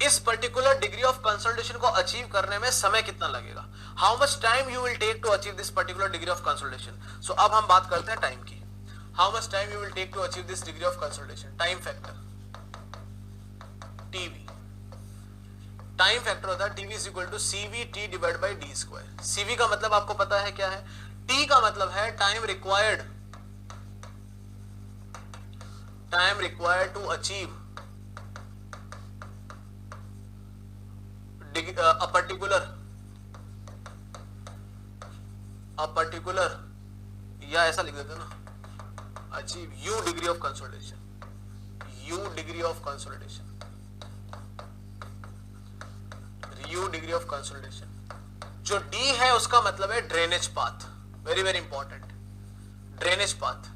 इस particular degree of consolidation को achieve करने में समय कितना लगेगा, how much time you will take to achieve this particular degree of consolidation. So अब हम बात करते हैं टाइम की, how much time you will take to achieve this degree of consolidation. Time factor TV, time factor होता है TV is equal to CV T divide by D square. CV का मतलब आपको पता है क्या है, टी का मतलब है time required, time required to achieve a particular या ऐसा लिख देते ना, achieve U degree of consolidation, U degree of consolidation, U degree of consolidation. जो डी है उसका मतलब है drainage path, very very important, drainage path.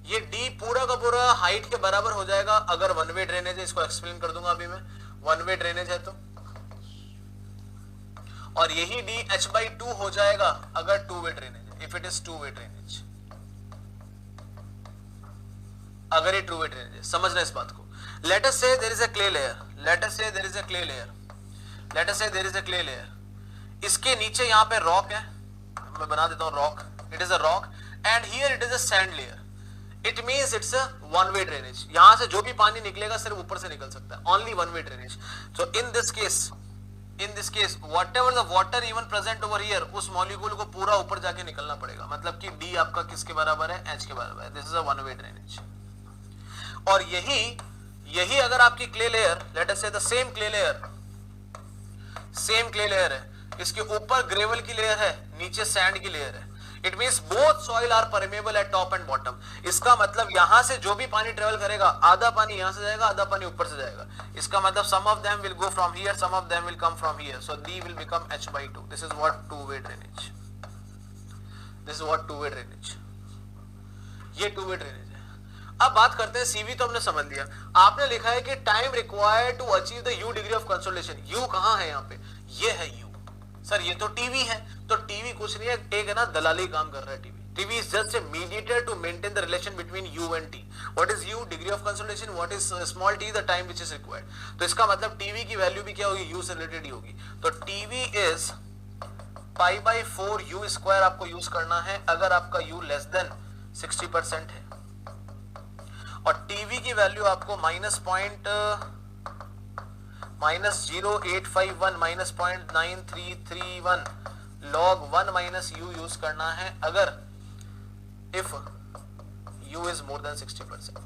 ये डी पूरा का पूरा हाइट के बराबर हो जाएगा अगर वन वे ड्रेनेज है, इसको एक्सप्लेन कर दूंगा अभी मैं, वन वे ड्रेनेज है तो, और यही डी h/2 हो जाएगा अगर टू वे ड्रेनेज है, if it is to way drainage, अगर ये टू वे ड्रेनेज है। समझना इस बात को। Let us say there is a clay layer, let us say there is a clay layer, let us say there is a clay layer, इसके नीचे यहां पे रॉक है, मैं बना देता हूं rock, it is a rock and here it is a sand layer, it means it's a one way drainage. यहां से जो भी पानी निकलेगा सिर्फ ऊपर से निकल सकता है, only one way drainage. So in this case whatever the water even present over here, उस मॉलिक्यूल को पूरा ऊपर जाके निकलना पड़ेगा, मतलब कि D आपका किसके बराबर है, H के बराबर है। This is a one way drainage. और यही अगर आपकी क्ले लेयर, लेट अस से द सेम क्ले लेयर है, इसके ऊपर ग्रेवल की लेयर है, नीचे सैंड की लेयर है, it means both soil are permeable at top and bottom. इसका मतलब यहां से जो भी पानी ट्रेवल करेगा, आधा पानी यहां से जाएगा, आधा पानी ऊपर से जाएगा। इसका मतलब some of them will go from here, some of them will come from here, so D will become h/2। This is what two way drainage, this is what two way drainage, ये two way drainage है। अब बात करते हैं CV, तो हमने समझ लिया। आपने लिखा है कि time required to achieve the U degree of consolidation, U कहां है यहाँ पे, ये है यू। सर ये तो टीवी है, तो टीवी कुछ नहीं है, एक है ना दलाली काम कर रहा है TV. TV is just a mediator to maintain the relation between U and T. What is U, degree of consolidation, what is small T, the time which is required. तो इसका मतलब टीवी की वैल्यू भी क्या होगी, you से related ही होगी। तो टीवी इज π/4 यू स्क्वायर आपको यूज करना है अगर आपका यू लेस देन 60% है, और टीवी की वैल्यू आपको -0.0851 -0.9331 log 1 माइनस यू यूज करना है अगर if you is more than 60%।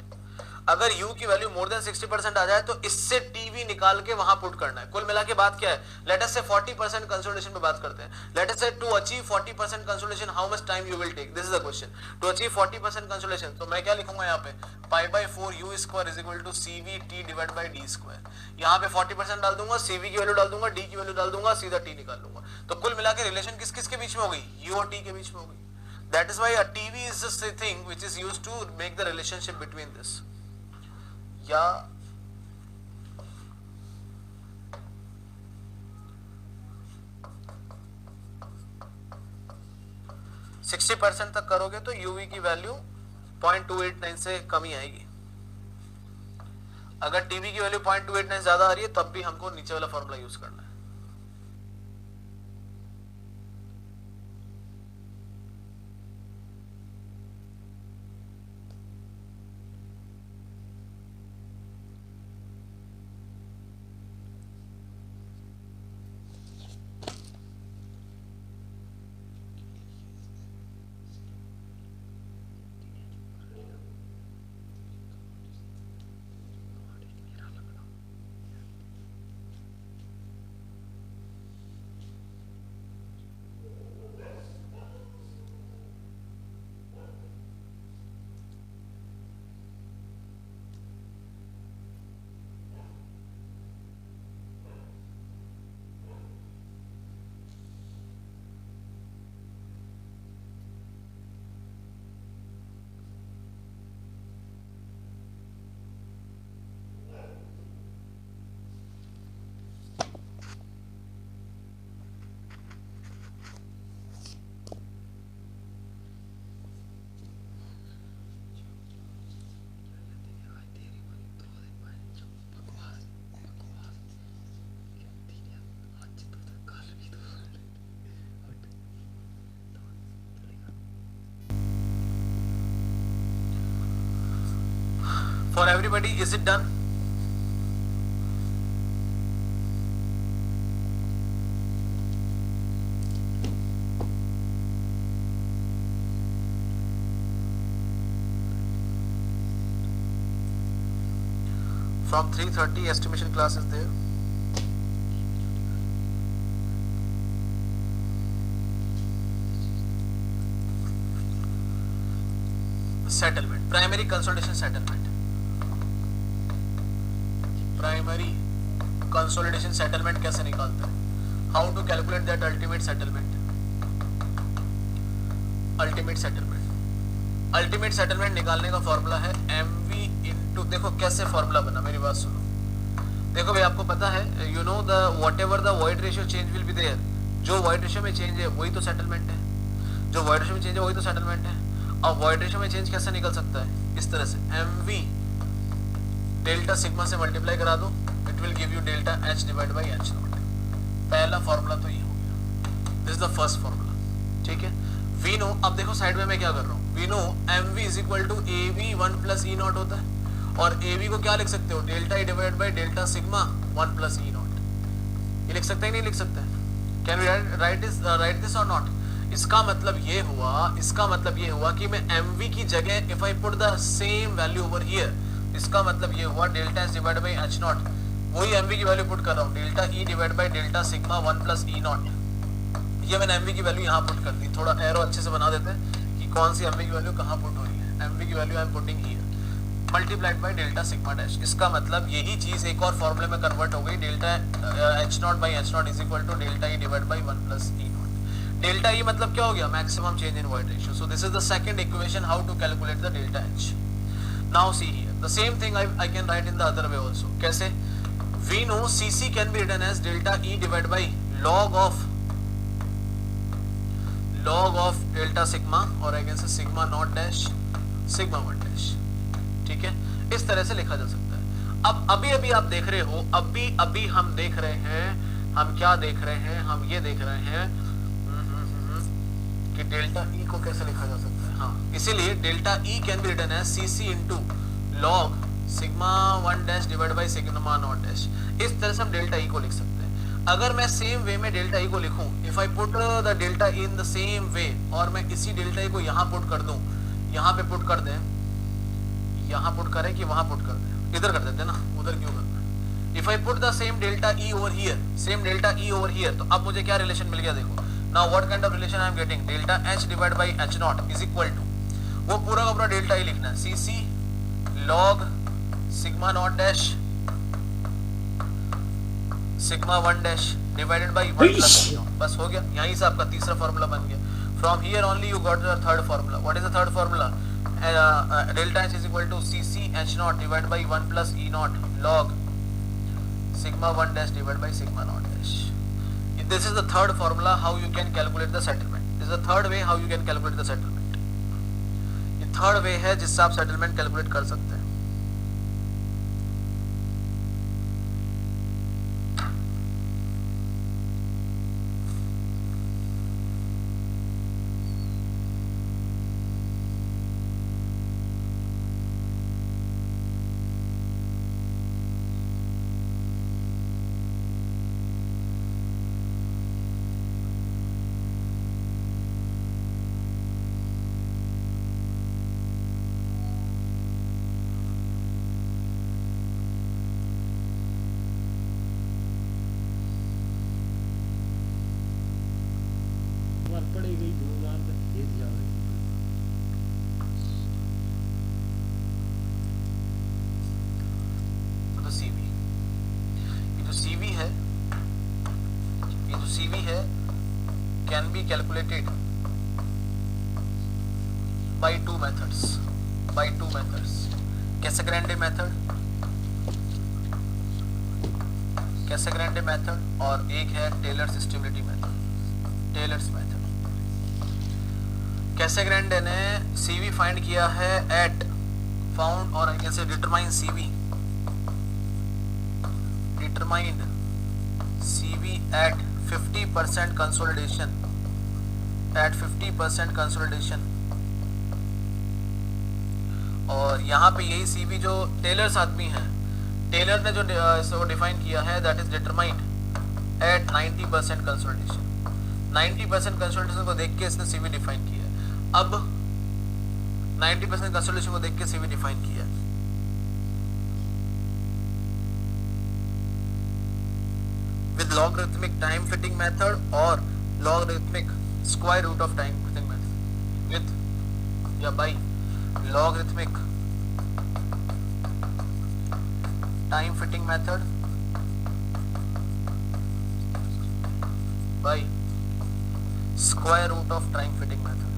अगर u की वैल्यू मोर देन 60% आ जाए तो इससे टीवी निकाल के वहां पुट करना है। कुल मिला के बात क्या है, लेट अस से 40% कंसोलिडेशन पे बात करते हैं। Let us say to achieve 40% consolidation how much time you will take, this is the question. To achieve 40% consolidation, तो मैं क्या लिखूंगा यहाँ पे, π/4 u square is equal to cv t divide by D square. यहाँ पे 40% डाल दूंगा, cv की वैल्यू डाल दूंगा, d की वैल्यू डाल दूंगा, सीधा t निकाल लूंगा। तो कुल मिला के रिलेशन किस किस के बीच में हो गई, u और t के बीच में हो गई। That is why a TV is just a thing which is used to make the relationship between this. या 60% तक करोगे तो UV की वैल्यू 0.289 से कम ही आएगी। अगर टीवी की वैल्यू 0.289 ज्यादा आ रही है तब भी हमको नीचे वाला फॉर्मूला यूज करना है। everybody, is it done? From 3:30 estimation class is there. Settlement, primary consolidation settlement. Primary consolidation settlement कैसे निकालते हैं? How to calculate that ultimate settlement? Ultimate settlement. Ultimate settlement निकालने का फॉर्मूला है mv इंटू, देखो कैसे फॉर्मूला बना, मेरी बात सुनो। देखो भाई, आपको पता है, you know the whatever the void ratio change will be there, जो वॉइड रेशियो में चेंज है वही तो सेटलमेंट है, जो वॉइड रेशियो में चेंज है वही तो सेटलमेंट है। अब वॉइड रेशियो में चेंज कैसे निकल सकता है? इस तरह से mv डेल्टा सिग्मा से मल्टीप्लाई करा दो, it will give you delta h divide by h not. पहला फॉर्मूला तो ये हो गया, this is the first formula, ठीक है। वी नो, अब देखो साइड में मैं क्या कर रहा हूँ, we know mv is equal to ab 1 plus e naught होता है, और ab को क्या लिख सकते हो, delta e divide by delta sigma 1 plus e naught. ये लिख सकते हैं नहीं लिख सकते हैं? कैन वी राइट दिस और नॉट? इसका मतलब ये हुआ कि मैं mv की जगह if I put the same value over here, इसका मतलब ये हुआ delta H divide by H not, वही mv की वैल्यू पुट कर रहा हूँ, delta E divide by delta sigma 1 plus E not. ये मैंने mv की वैल्यू यहाँ पुट कर दी, थोड़ा एरो अच्छे से बना देते हैं कि कौन सी mv की वैल्यू कहाँ पुट हो रही है। mv की value I am putting here multiplied by delta sigma dash. इसका मतलब यही चीज एक और फॉर्मूले में कन्वर्ट हो गई, delta H naught by H naught is equal to delta E divide by 1 plus E naught. Delta E मतलब क्या हो गया, maximum change in void ratio. So this is the second equation how to calculate the delta H. Now see here the same thing I can write in the other way also. कैसे? We know cc can be written as delta E divide by log of delta sigma, और I can से sigma naught dash sigma 1 dash, ठीक है। इस तरह से लिखा जा सकता है। अब अभी आप देख रहे हो, अभी हम देख रहे हैं, हम क्या देख रहे हैं, हम ये देख रहे हैं कि डेल्टा ई को कैसे लिखा जा सकता है। हाँ, इसीलिए delta E can be written as cc into log sigma 1 dash divide by sigma naught dash. इस तरह से हम डेल्टा ई को लिख सकते हैं। अगर मैं सेम वे में डेल्टा ई को लिखूं, if I put the delta E in the same way, और मैं इसी डेल्टा ई को यहाँ पुट कर दूं, यहाँ पे पुट कर दें, यहाँ पुट करें कि वहां पुट कर दें, इधर कर देते ना, उधर क्यों करना है। If I put the same delta E over here, same delta E over here, तो अब मुझे क्या रिलेशन मिल गया, देखो now what kind of relation I am getting, delta H divide by H naught is equal to, वो पूरा का पूरा डेल्टा ई लिखना है, cc log sigma naught dash sigma 1 dash divided by 1 plus E not. बस हो गया, यहीं से आपका तीसरा फार्मूला बन गया। From here only you got the third formula. What is the third formula? Delta H is equal to cc h naught divide by 1 plus E naught log sigma 1 dash divide by sigma naught dash. This is the third formula how you can calculate the settlement. This is the third way how you can calculate the settlement. ये third way है जिससे आप settlement calculate कर सकते हैं। Can be calculated by two methods. Casagrande method, और एक है Taylor's stability method, Taylor's method. Casagrande ने CV फाइंड किया है एट फाउंड, और I can say determine CV at 50% consolidation, और यहाँ पे यही सीवी जो टेलर्स आदमी है, टेलर ने जो इसको डिफाइन किया है, that is determined at 90% consolidation. 90% consolidation को देख के इसने सीवी डिफाइन किया है। अब 90% कंसोलिडेशन को देख के सीवी डिफाइन किया है। With logarithmic time fitting method और logarithmic square root of time fitting method, with या by logarithmic time fitting method by square root of time fitting method,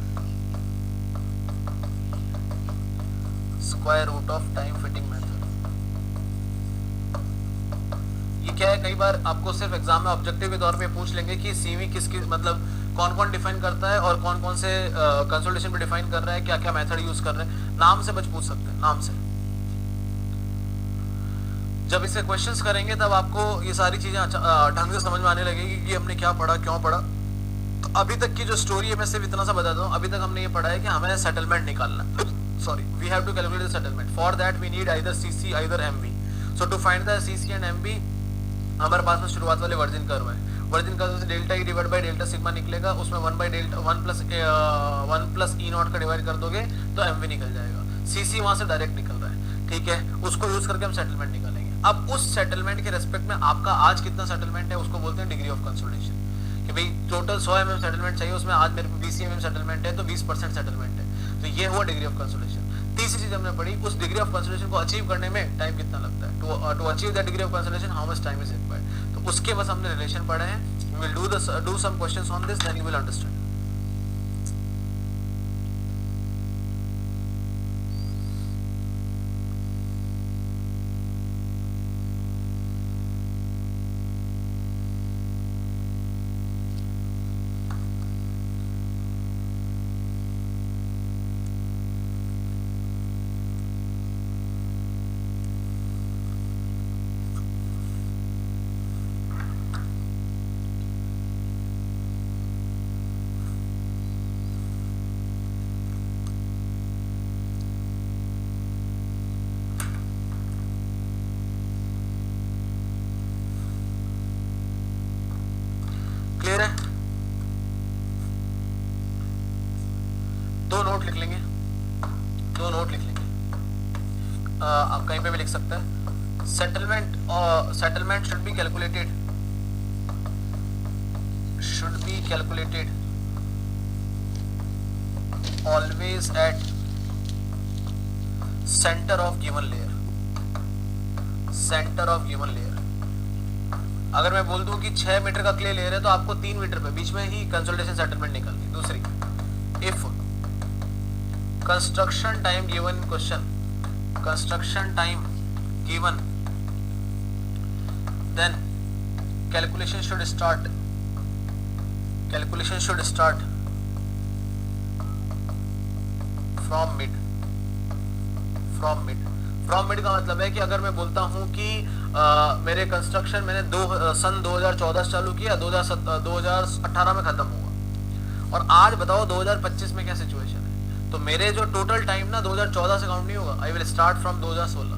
square root of time fitting method। ये क्या है, कई बार आपको सिर्फ exam में objective के तौर पे पूछ लेंगे कि सीवी किसकी मतलब कौन कौन डिफाइन करता है और कौन कौन से कंसोलिडेशन पे डिफाइन कर रहा है, क्या क्या मेथड यूज कर रहे हैं, नाम से बच पूछ सकते हैं, नाम से। जब इसे क्वेश्चंस करेंगे तब आपको ये सारी चीजें ढंग से समझ में आने लगेगी कि हमने क्या पढ़ा, क्यों पढ़ा। तो अभी तक की जो स्टोरी है मैं सिर्फ इतना सा बताता हूँ। अभी तक हमने ये पढ़ा है कि हमें सेटलमेंट निकालना है, sorry we have to calculate the settlement, for that we need either CC either MV. So to find the CC and MV हमारे पास में शुरुआत वाले वर्जिन कर्व है। वर्जिन कर्व से delta E divide by delta sigma निकलेगा, उसमें 1 plus E naught का डिवाइड कर दोगे तो एमवी निकल जाएगा। सीसी वहां से डायरेक्ट निकल रहा है, ठीक है, उसको यूज करके हम सेटलमेंट निकालेंगे। अब उस सेटलमेंट के रेस्पेक्ट में आपका आज कितना सेटलमेंट है उसको बोलते हैं डिग्री ऑफ कंसोलिडेशन। कि भाई टोटल 100 mm सेटलमेंट चाहिए, उसमें आज मेरे को 20 mm सेटलमेंट है तो 20% सेटलमेंट है, तो ये हुआ डिग्री ऑफ कंसोलिडेशन। तीसरी चीज हमने पढ़ी, उस डिग्री ऑफ कंसोलिडेशन को अचीव करने में टाइम कितना लगता है, to achieve that degree of consolidation how much time is required. तो उसके बस हमने रिलेशन पढ़े हैं। We will do some questions on this, then you will understand. Clear है? दो नोट लिख लेंगे, दो नोट लिख लेंगे, आप कहीं पे भी लिख सकते हैं। Settlement should be calculated always at centre of given layer, centre of given layer. अगर मैं बोल दूं कि 6 मीटर का क्ले लेयर है तो आपको 3 मीटर पे बीच में ही कंसोलिडेशन सेटलमेंट निकालनी। दूसरी, if construction time given question, construction time given, then calculation should start from mid. From mid का मतलब है कि अगर मैं बोलता हूं कि मेरे कंस्ट्रक्शन मैंने सन 2014 से चालू किया, 2018 में खत्म हुआ, और आज बताओ 2025 में क्या सिचुएशन है, तो मेरे जो टोटल टाइम ना 2014 से काउंट नहीं होगा, I will start from 2016,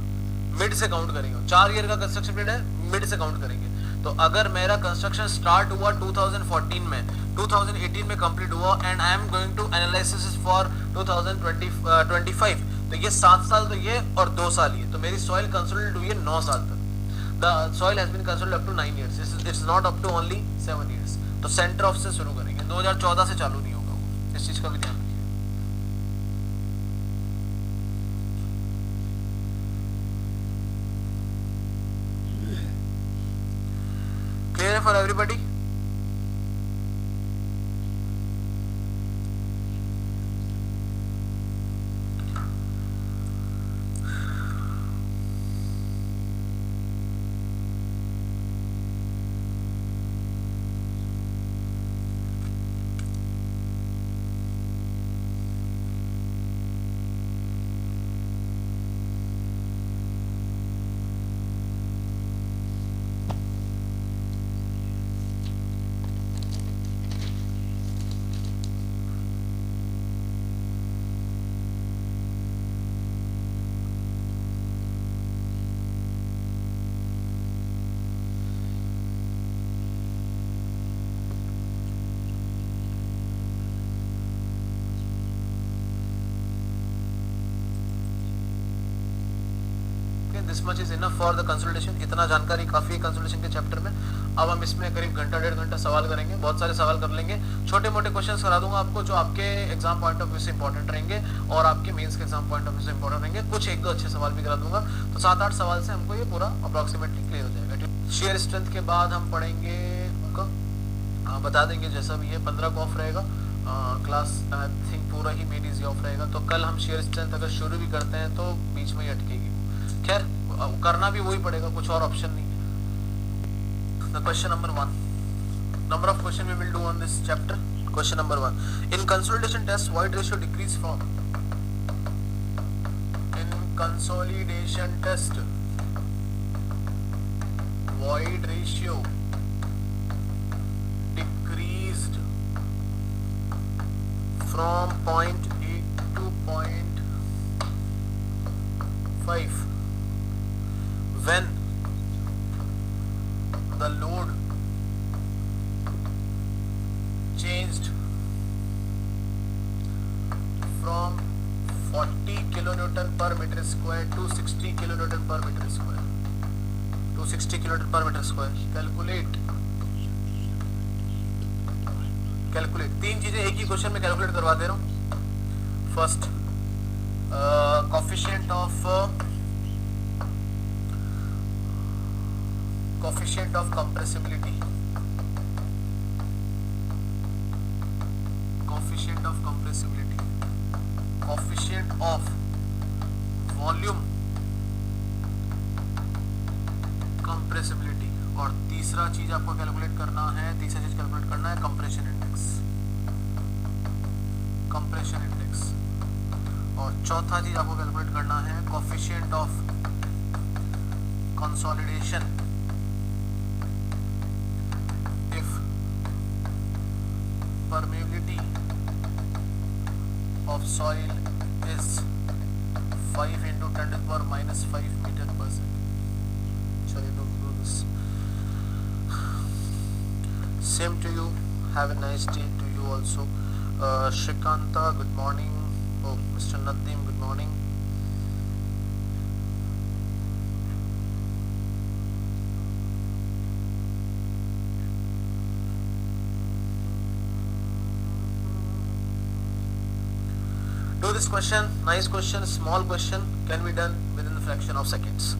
mid से काउंट करेंगे। 4 ईयर का कंस्ट्रक्शन पीरियड है, मिड से काउंट करेंगे। तो अगर मेरा कंस्ट्रक्शन स्टार्ट हुआ 2014 में, 2018 में कंप्लीट हुआ and I am going to analysis for 2025, तो ये 7 साल तो ये और 2 साल ये, तो मेरी सॉइल कंसोलिडेट हुई है 9 साल तक। The soil has been consolidated up to 9 years. It's not up to only 7 years. तो सेंटर ऑफ से शुरू करेंगे, 2014 से चालू नहीं होगा वो, इस चीज का भी ध्यान रखिए। क्लियर है for everybody? This much is enough for the consultation, इतना जानकारी काफी है कंसल्टेशन के चैप्टर में। अब हम इसमें करीब घंटा 1.5 घंटा सवाल करेंगे, बहुत सारे सवाल कर लेंगे, छोटे मोटे क्वेश्चंस करा दूंगा आपको जो आपके एग्जाम पॉइंट ऑफ व्यू से इंपॉर्टेंट रहेंगे और आपके मेंस के एग्जाम पॉइंट ऑफ व्यू से इंपॉर्टेंट रहेंगे। कुछ एक दो अच्छे सवाल भी करा दूंगा, तो 7-8 सवाल से हमको ये पूरा अप्रोक्सीमेटली क्लियर हो जाएगा। शेयर स्ट्रेंथ के बाद हम पढ़ेंगे बता देंगे जैसा भी है, 15 को ऑफ रहेगा क्लास, आई थिंक पूरा ही मेड इजी ऑफ रहेगा। तो कल हम शेयर स्ट्रेंथ अगर शुरू भी करते हैं तो बीच में ही अटकेगी, खैर करना भी वही पड़ेगा, कुछ और ऑप्शन नहीं। The question number 1, number of question we will do on this chapter. Question number 1, in consolidation test void ratio decrease from, in consolidation test void ratio decreased from 0.8 to 0.5 when the load changed from 40 kilonewton per meter square to 60 kilonewton per meter square, to 60 kilonewton per meter square. Calculate तीन चीजें एक ही question में calculate करवा दे रहा हूं। First, coefficient of compressibility, coefficient of compressibility, coefficient of volume compressibility, और तीसरा चीज आपको कैलकुलेट करना है, कंप्रेशन इंडेक्स, और चौथा चीज आपको कैलकुलेट करना है coefficient of consolidation if permeability of soil is 5 into 10 to the power minus 5 meter per second. Sorry, don't do this. Same to you. Have a nice day to you also. Shrikanta, good morning. Oh, Mr. Nadim, good morning. Do this question, nice question, small question, can be done within a fraction of seconds.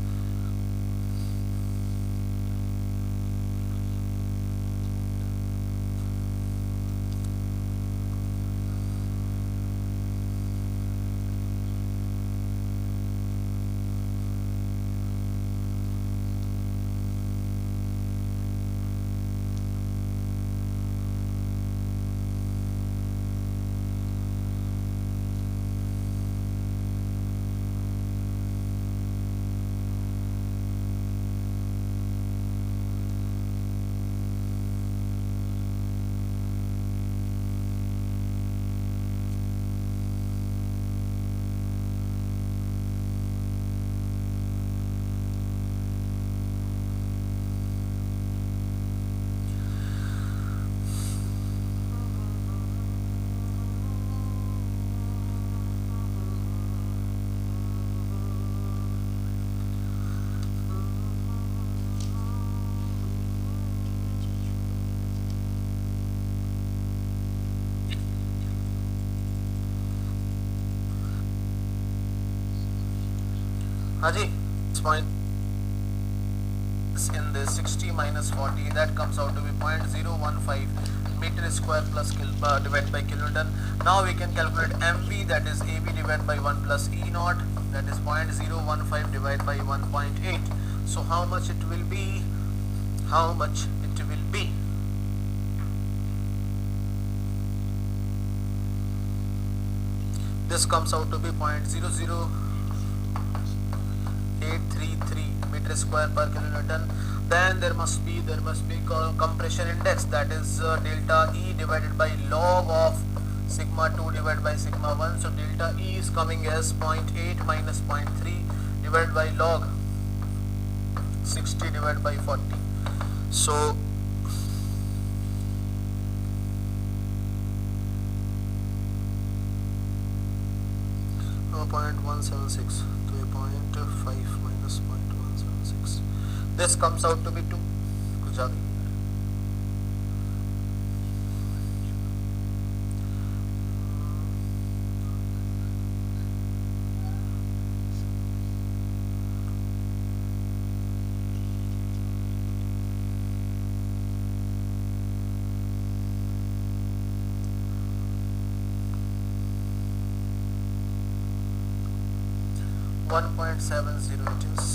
हाँ जी, point in this 60 minus 40, that comes out to be 0.015 meter square plus divided by kilonewton. Now we can calculate MV, that is AB divided by 1 plus E naught, that is 0.015 divided by 1.8. So how much it will be? This comes out to be 0.00833 meter square per kilonewton. Then there must be compression index, that is delta E divided by log of sigma 2 divided by sigma 1. So delta E is coming as 0.8 minus 0.3 divided by log 60 divided by 40. So 0.176, तो ये 0.5 minus 0.3 This comes out to be 2. कुछ ज्यादा ही है। 1.70 it is.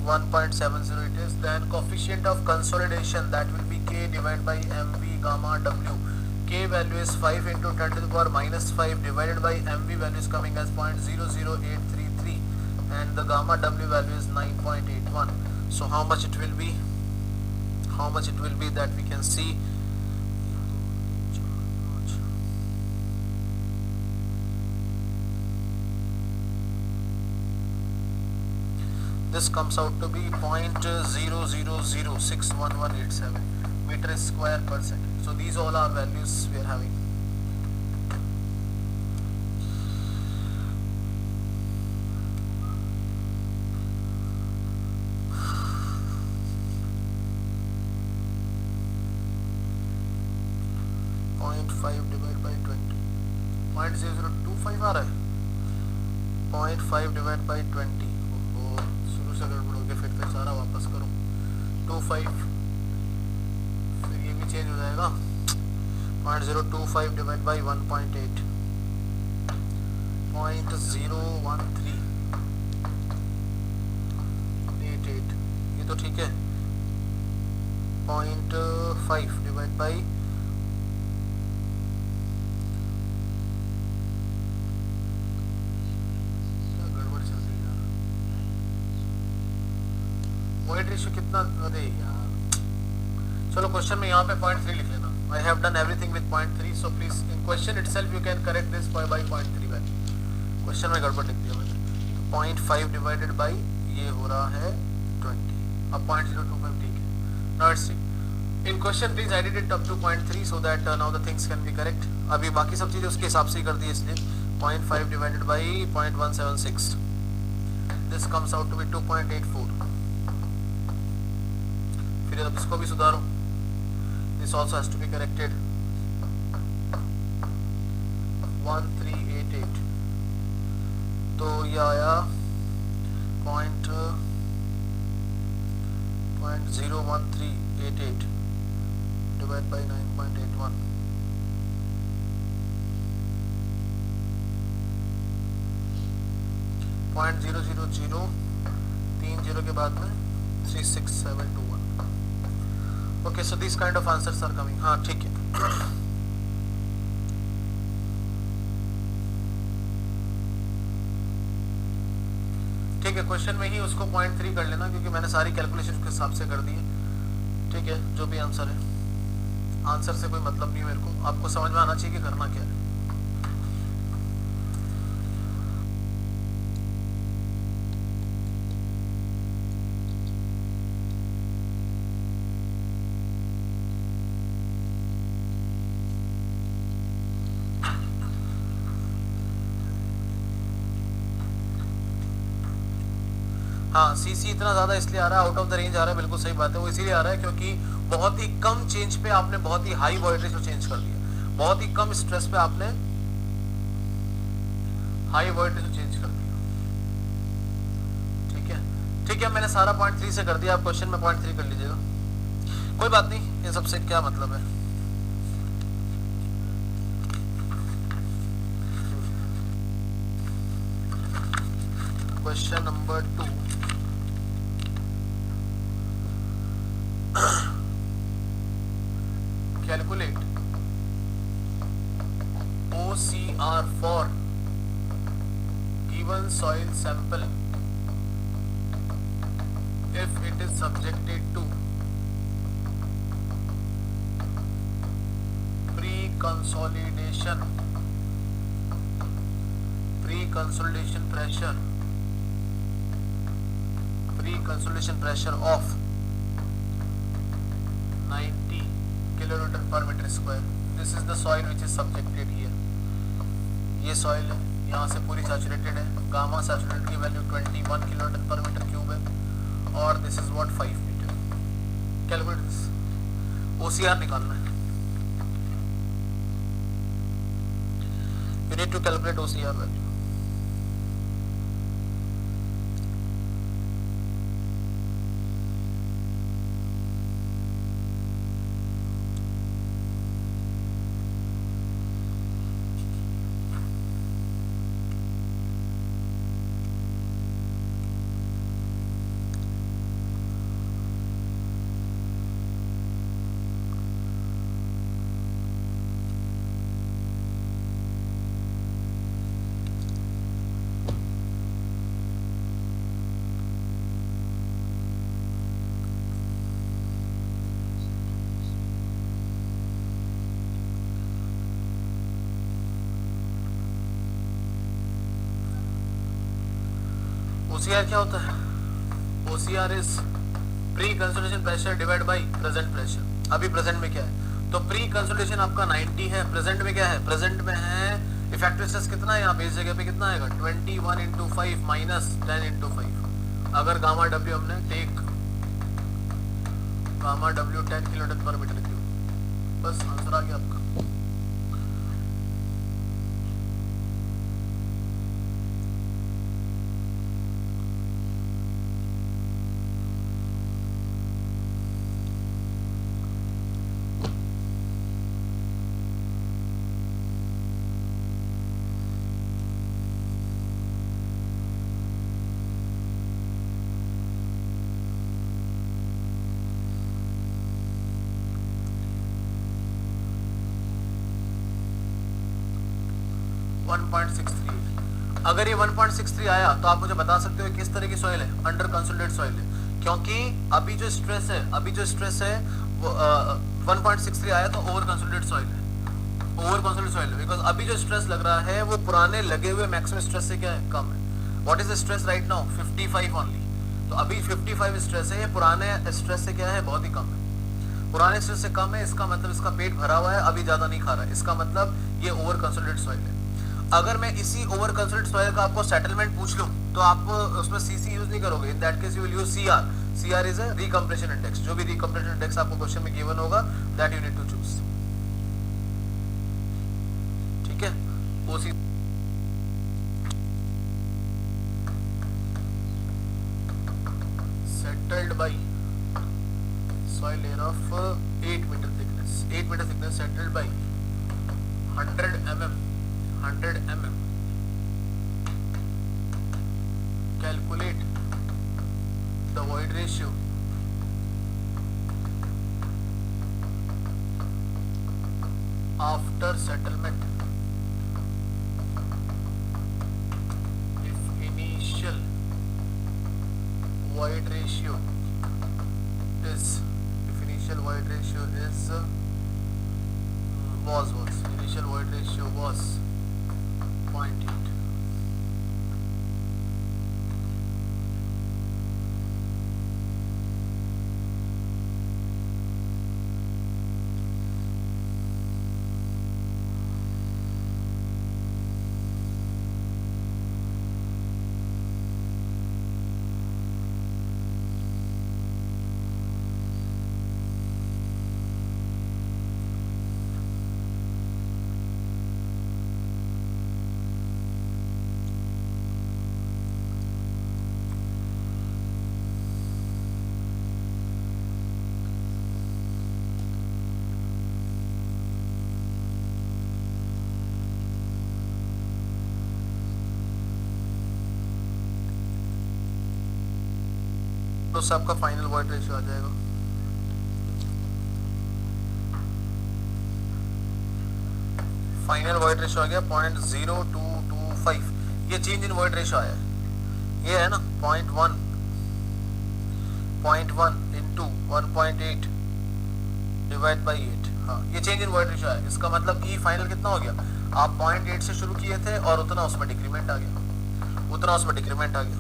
1.70 it is. Then coefficient of consolidation, that will be K divided by mv gamma w. K value is 5 into 10 to the power minus 5 divided by mv value is coming as 0.00833 and the gamma w value is 9.81. So how much it will be? How much it will be, that we can see. This comes out to be 0.000611187 meter square per second. So these all are values we are having. divided by 20, 0.0025 आ रहा है. 0.5 divided by 20. शुरू से गड़बड़ हो गया, फिर सारा वापस करो. 25, फिर ये भी चेंज हो जाएगा. 0.025 divided by 1.8, 0.01388, ये तो ठीक है. 0.5 divided by वॉइड रेशियो कितना, अरे यार चलो क्वेश्चन में यहाँ पे 0.3 लिख लेना. I have done everything with 0.3, so please in question itself you can correct this by 0.3 value. Question में गड़बड़ लिख दिया मैंने. 0.5 डिवाइडेड बाय ये हो रहा है 20. अब 0.025 ठीक है. Now let's see in question please I did it up to 0.3 so that now the things can be correct. अभी बाकी सब चीजें उसके हिसाब से ही कर दी, इसलिए 0.5 divided by 0.176, this comes out to be 2.84. फिर अब इसको भी सुधारो. This also has to be corrected. 1388, तो ये आया 0.01388 डिवाइड बाय 9.81. .00030 के बाद में 36721. Okay, so these kind of answers are coming. हाँ ठीक है. ठीक है, क्वेश्चन में ही उसको 0.3 कर लेना क्योंकि मैंने सारी कैलकुलेशन उसके हिसाब से कर दी है. ठीक है, जो भी आंसर है, आंसर से कोई मतलब नहीं मेरे को. आपको समझ में आना चाहिए कि करना क्या है. हाँ, सीसी इतना ज्यादा इसलिए आ रहा है, आउट ऑफ द रेंज आ रहा है. बिल्कुल सही बात है, वो इसीलिए आ रहा है क्योंकि बहुत ही कम चेंज पे आपने बहुत ही हाई वॉइड रेशियो चेंज कर दिया. बहुत ही कम स्ट्रेस पे आपने हाई वॉइड रेशियो चेंज कर दिया. ठीक है, ठीक है, मैंने सारा 0.3 से कर दिया. आप क्वेश्चन में 0.3 कर लीजिएगा, कोई बात नहीं. इन सबसे क्या मतलब है. Question number 2. Calculate OCR for given soil sample if it is subjected to pre-consolidation pressure of 90 kilonewton per meter square. This is the soil which is subjected here. ये soil है, यहाँ से पूरी सैचुरेटेड है, गामा सैचुरेटेड की value 21 kilonewton per metre cube है और this is what 5 metre. Calculate this, OCR निकालना है, you need to calculate OCR value. OCR क्या होता है? OCR is pre consolidation pressure divide by present pressure. अभी प्रेजेंट में क्या है? तो प्री कंसोलिडेशन आपका 90 है, प्रेजेंट में क्या है? प्रेजेंट में है इफेक्टिव स्ट्रेस कितना है यहाँ पे, इस जगह पे कितना आएगा? 21 इंटू 5 माइनस 10 इंटू 5। अगर गामा डब्ल्यू हमने take gamma W 10 kilonewton per metre cube, बस आंसर आ गया आपका। अगर ये 1.63 आया तो आप मुझे बता सकते हो किस तरह की सॉइल है? अंडर कंसोलिडेटेड सॉइल है, क्योंकि अभी जो स्ट्रेस है वो 1.63 आया तो ओवर कंसोलिडेटेड सॉइल है, ओवर कंसोलिडेटेड सॉइल है, बिकॉज अभी जो स्ट्रेस लग रहा है वो पुराने लगे हुए मैक्सिमम स्ट्रेस से क्या है? कम है। What is the stress right now? 55 only. तो अभी 55 स्ट्रेस है, ये पुराने स्ट्रेस से क्या है? बहुत ही कम है। पुराने स्ट्रेस से कम है, इसका मतलब इसका पेट भरा हुआ है, अभी ज्यादा नहीं खा रहा है, इसका मतलब ये ओवर कंसोलिडेटेड सॉइल है। अगर मैं इसी ओवर कंसोलिडेटेड सॉइल का आपको सेटलमेंट पूछ लूं तो आप उसमें सीसी यूज नहीं करोगे, in that case you will use CR. CR is a recompression index. जो भी रिकम्प्रेशन इंडेक्स आपको क्वेश्चन में गिवन होगा that you need to choose, ठीक है? OC settled by soil layer of 8 meter thickness, 8 meter thickness settled by 100 mm, 100 mm. Calculate the void ratio after settlement if initial void ratio is initial void ratio was 0.8. तो सबका final void ratio आ जाएगा। Final void ratio आ गया 0.0225। ये change in void ratio आया है, ये है ना 0.1 इंटू 1.8 डिवाइड बाई 8। हाँ, ये चेंज इन वॉइड रेशियो आया। इसका मतलब ई फाइनल कितना हो गया? आप 0.8 से शुरू किए थे और उतना उसमें डिक्रीमेंट आ गया, उतना उसमें डिक्रीमेंट आ गया।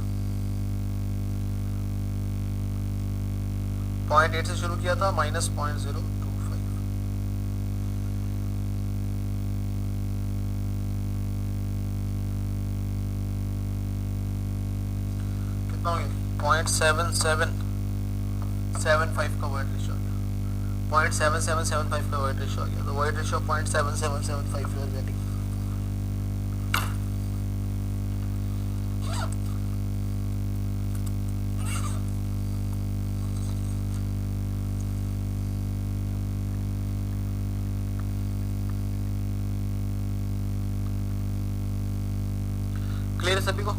0.8 से शुरू किया था माइनस 0.025। 0.7775 का वॉइड रेशियो आ गया, 0.7775 का वॉइड रेशियो आ गया, तो void ratio 0.7775 you are getting. Clear है सभी को?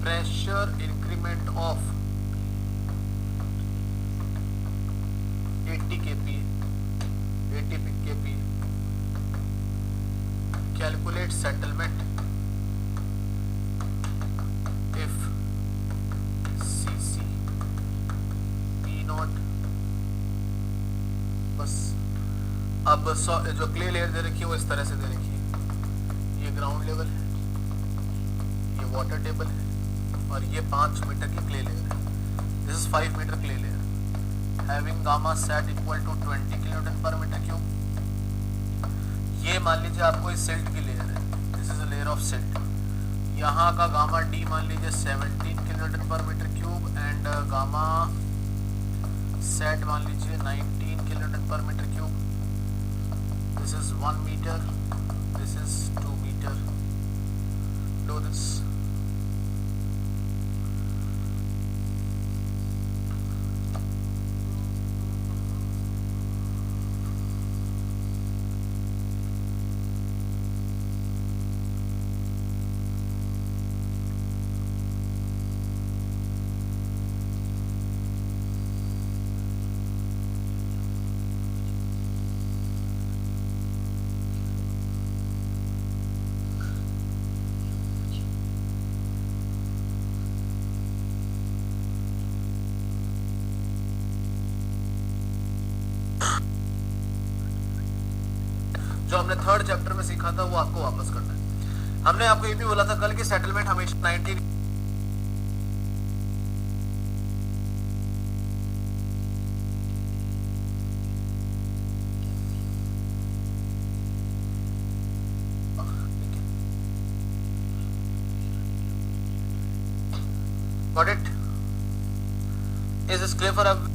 Pressure increment of 80 kPa, 80 kPa. Calculate settlement if CC P0। बस अब जो क्ले लेयर दे रखी है वो इस तरह से दे रखी है, ये ग्राउंड लेवल है, ये वाटर टेबल है, और ये 5 मीटर की क्ले लेयर है। This is 5 metre clay layer having gamma sat equal to 20 kilonewton per metre cube. ये मान लीजिए आपको इस सिल्ट की लेयर है, this is a layer of silt. यहाँ का गामा डी मान लीजिए 17 kilonewton per metre cube and gamma sat मान लीजिए 19 kilonewton per metre cube. This is 1 metre, this is 2 metre. Do this. जो हमने थर्ड चैप्टर में सीखा था वो आपको वापस करना है। हमने आपको ये भी बोला था कल की सेटलमेंट हमेशा 19 Got it? Is this clear for everyone?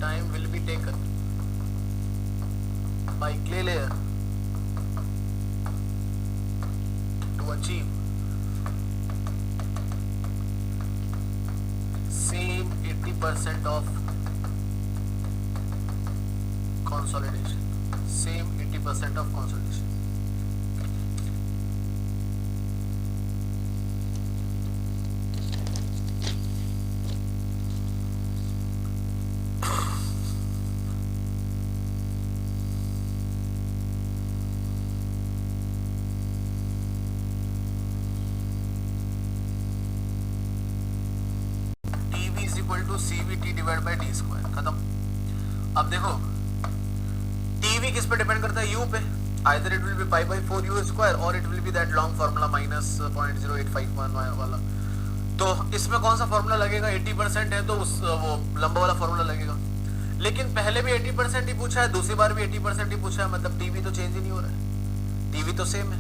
Time will be taken by clay layer to achieve same 80% of consolidation, same 80% of consolidation. CVT divide by D square, खत्म। अब देखो टीवी किस पे डिपेंड करता है? You pay. Either it will be pi by 4 you square और it will be that long formula minus 0.0851 वाला। तो इसमें कौन सा फार्मूला लगेगा? 80% है तो उस वो लंबा वाला फार्मूला लगेगा। लेकिन पहले भी 80% ही पूछा है, दूसरी बार भी 80% ही पूछा है, मतलब टीवी तो चेंज ही नहीं हो रहा है, टीवी तो सेम है।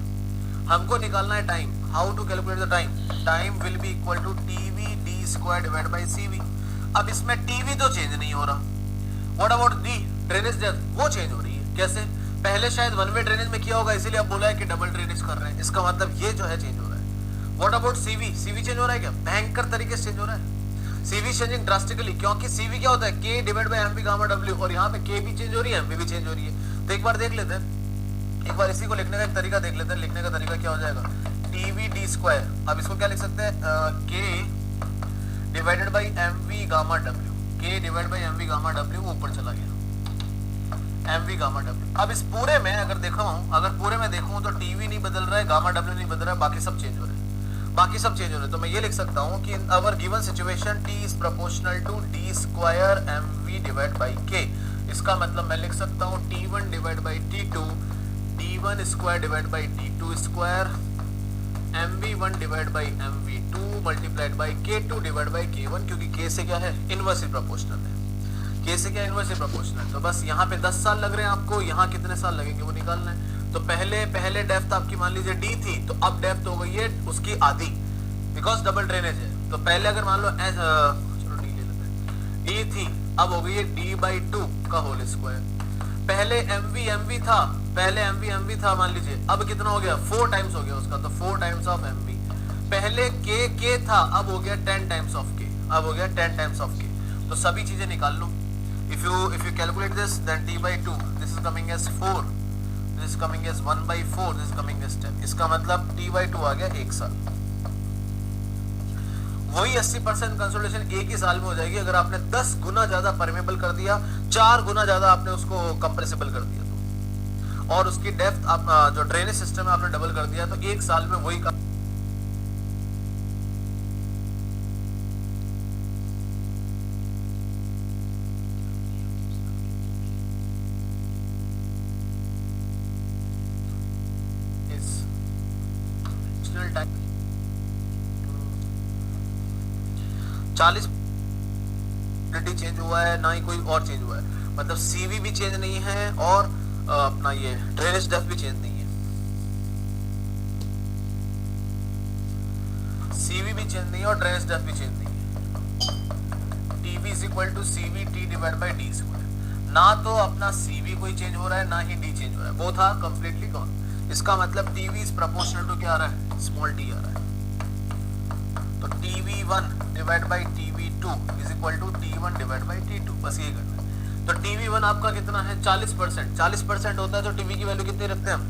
हमको निकालना है time. How to calculate the time? Time will be equal to TV D square divide by CV. अब इसमें टीवी तो चेंज नहीं हो रहा, what about the drainage depth? वो चेंज हो रही है। कैसे? पहले शायद वन वे ड्रेनेज में किया होगा, इसीलिए आप बोला है कि डबल ड्रेनेज कर रहे हैं, इसका मतलब ये जो है चेंज हो रहा है। What about CV? CV change हो रहा है क्या? भयंकर तरीके से चेंज हो रहा है। सीवी चेंजिंग ड्रास्टिकली, क्योंकि सीवी क्या होता है? के divide by MP gamma W, और यहाँ पे के भी चेंज हो रही है, एमपी भी चेंज हो रही है। तो एक बार देख लेते हैं एक बार इसी को लिखने का एक तरीका देख लेते हैं। लिखने का तरीका क्या हो जाएगा, टीवी डी स्क्वायर। अब इसको क्या लिख सकते हैं, K divided by M V gamma W. K divide by M V gamma W ऊपर चला गया, एम वी गामा डब्ल्यू। अब इस पूरे में अगर देखा हूं, अगर पूरे में देखूं तो टीवी नहीं बदल रहा है, गामा डब्ल्यू नहीं बदल रहा है, बाकी सब चेंज हो रहे हैं, बाकी सब चेंज हो रहे हैं। तो मैं ये लिख सकता हूं कि in our given situation T is proportional to D square M V divide by K. इसका मतलब मैं लिख सकता हूं T1 divide by T2 D1 square divide by D2 square MV1 divide by MV2 multiplied by K2 divide by K1, क्योंकि K से क्या है, इनवर्सली प्रोपोर्शनल है। K से क्या, इनवर्सली प्रोपोर्शनल। तो बस यहाँ पे 10 साल लग रहे हैं आपको, यहाँ कितने साल लगेंगे वो निकालना है। तो पहले डेप्थ आपकी मान लीजिए D थी, तो अब डेप्थ हो गई है उसकी आधी, बिकॉज डबल ड्रेनेज है। तो पहले अगर मान लो चलो D ले लेते हैं, D थी, अब हो गई है D/2 का होल स्क्वायर। पहले MV था, पहले MV था मान लीजिए, अब कितना हो गया, 4 टाइम्स हो गया उसका, तो 4 टाइम्स ऑफ MV। पहले K था, अब हो गया 10 टाइम्स ऑफ K, अब हो गया 10 टाइम्स ऑफ K। तो सभी चीजें निकाल लो। If you calculate this, then T/2 this is coming as 4, this is coming as 1/4, this is coming as 10। इसका मतलब T/2 आ गया 1 साल। वही 80% कंसोलिडेशन एक ही साल में हो जाएगी अगर आपने 10 गुना ज्यादा परमेबल कर दिया, 4 गुना ज्यादा आपने उसको कंप्रेसिबल कर दिया तो, और उसकी डेप्थ आप जो ड्रेनेज सिस्टम है आपने डबल कर दिया, तो 1 साल में वही टाइम 40 चेंज हुआ है, ना ही कोई और चेंज हुआ है। मतलब सीवी भी चेंज नहीं है और अपना ये ड्रेनेज डेप्थ भी चेंज नहीं है। सीवी भी चेंज नहीं है और ड्रेनेज डेप्थ भी चेंज नहीं है। TV is equal to CV T divide by D square. ना तो अपना सीवी कोई चेंज हो रहा है, ना ही डी चेंज हो रहा है, बोथ आर कंप्लीटली गॉन। इसका मतलब टीवी इज प्रोपोर्शनल टू क्या आ रहा है, स्मॉल टी आ रहा है। तो TV1 divide by TV2 is equal to T1 divide by T2, बस ये करना है। तो TV1 आपका कितना है, 40%। 40% होता है तो टीवी की वैल्यू कितनी रखते हैं हम,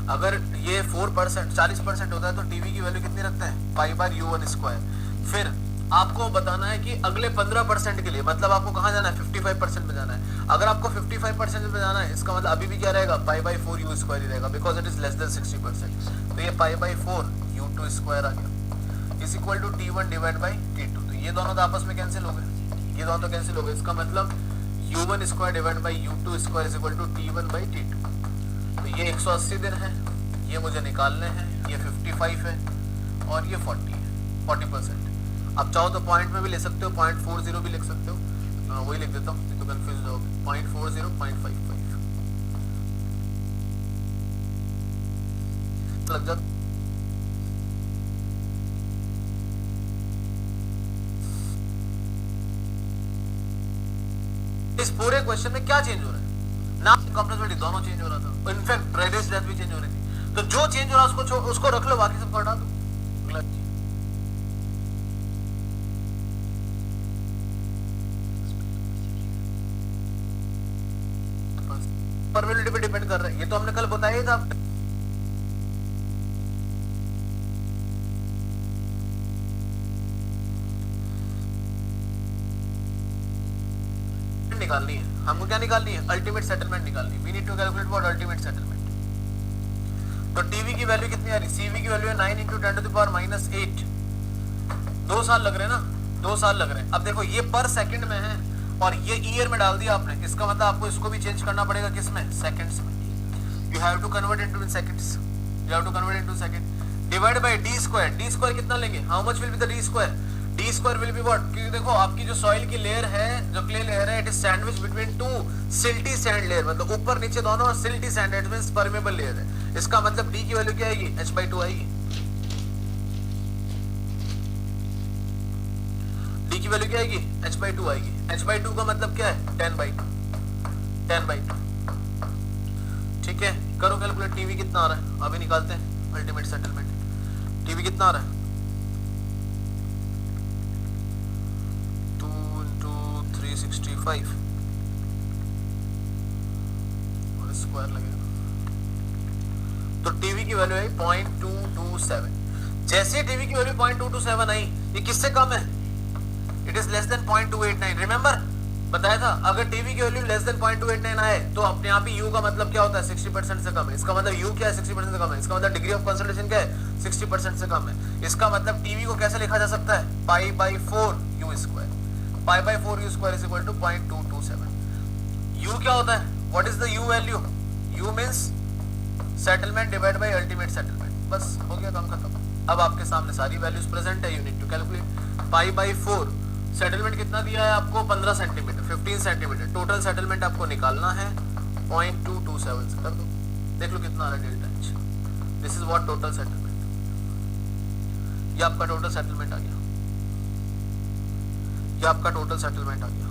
अगर ये 4% 40% होता है तो टीवी की वैल्यू कितनी रखते हैं, π/U1 स्क्वायर। फिर आपको बताना है कि अगले 15% के लिए, मतलब आपको कहाँ जाना है, 55% में जाना है। अगर आपको 55% में जाना है, इसका मतलब अभी भी क्या रहेगा, π/4U स्क्वायर ही रहेगा, because it is less than 60%। तो ये π/4U2 स्क्वायर आ गया is equal to T1 divide by T2। तो ये दोनों तो आपस में कैंसिल हो गए, ये दोनों तो कैंसिल हो गए। इसका मतलब U1 square divide by U2 square is equal to T1 by T2। तो ये 180 दिन है, ये मुझे निकालने हैं, ये 55 है और ये 40 है, 40%। अब चाहो तो पॉइंट में भी ले सकते हो, 0.40 भी लिख सकते हो, वही लिख देता हूँ तो कंफ्यूज हो गए, 0.40 0.55 लग जाता। इस पूरे क्वेश्चन में क्या चेंज हो रहा है, ना कंप्रेसिबिलिटी, दोनों चेंज हो रहा था, इनफैक्ट ड्रेनेज डेप्थ भी चेंज हो रही थी। तो जो चेंज हो रहा है उसको रख लो, बाकी सबको हटा दो। परमेबिलिटी पे डिपेंड कर रहा है, ये तो हमने कल बताया ही था। निकालनी है हमको, क्या निकालनी है, अल्टीमेट सेटलमेंट निकालनी है। We need to calculate what ultimate settlement. तो टीवी की वैल्यू कितनी आ रही, सीवी की वैल्यू है 9 × 10⁻⁸। 2 साल लग रहे हैं ना, 2 साल लग रहे हैं। अब देखो ये पर सेकंड में है और ये ईयर में डाल दिया आपने, इसका मतलब आपको इसको भी चेंज करना पड़ेगा, किसमें, सेकंड्स में। You have to convert into seconds, you have to convert into second. Divide by D square, D square कितना लेंगे, how much will be the D square, D square will be what, क्योंकि देखो आपकी जो soil की layer है, जो clay layer है, it is sandwich between 2 silty sand layer, मतलब ऊपर नीचे दोनों, और silty sand it means permeable layer है। इसका मतलब डी की वैल्यू क्या आएगी, h/2 आएगी। डी की वैल्यू क्या आएगी, h/2 आएगी। h/2 का मतलब क्या है, 10/2, 10/2। ठीक है, करो कैलकुलेट, टीवी कितना आ रहा है, अभी निकालते हैं अल्टीमेट सेटलमेंट। टीवी कितना आ रहा है, 2 × 365 और स्क्वायर लगेगा तो टीवी की वैल्यू आई 0.227। जैसे टीवी की वैल्यू 0.227 आई, ये किससे कम है? It is less then 0.289। Remember बताया था, अगर टीवी की वैल्यू लेस देन 0.289 आए तो अपने आप ही यू का मतलब क्या होता है? 60% से कम है। इसका मतलब यू क्या है? 60% से कम है। इसका मतलब डिग्री ऑफ कंसंट्रेशन क्या है? 60% से कम है। इसका मतलब टीवी को कैसे लिखा जा सकता है? Pi by 4 you square. Pi by 4 you square is equal to 0.227। U क्या होता है? What is the U value? U means settlement divide by ultimate settlement. बस हो गया, काम खत्म। अब आपके सामने सारी वैल्यूज प्रेजेंट है, you need to calculate. Pi by 4 settlement कितना दिया है आपको? 15 सेंटीमीटर, 15 सेंटीमीटर। टोटल सेटलमेंट आपको निकालना है 0.227 से कर दो, देख लो कितना आ रहा है delta H. This is what total settlement. ये आपका टोटल सेटलमेंट आ गया, ये आपका टोटल सेटलमेंट आ गया।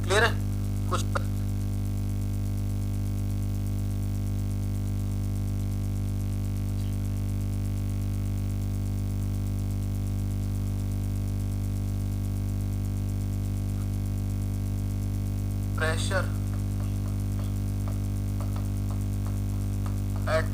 क्लियर है कुछ? प्रेशर एट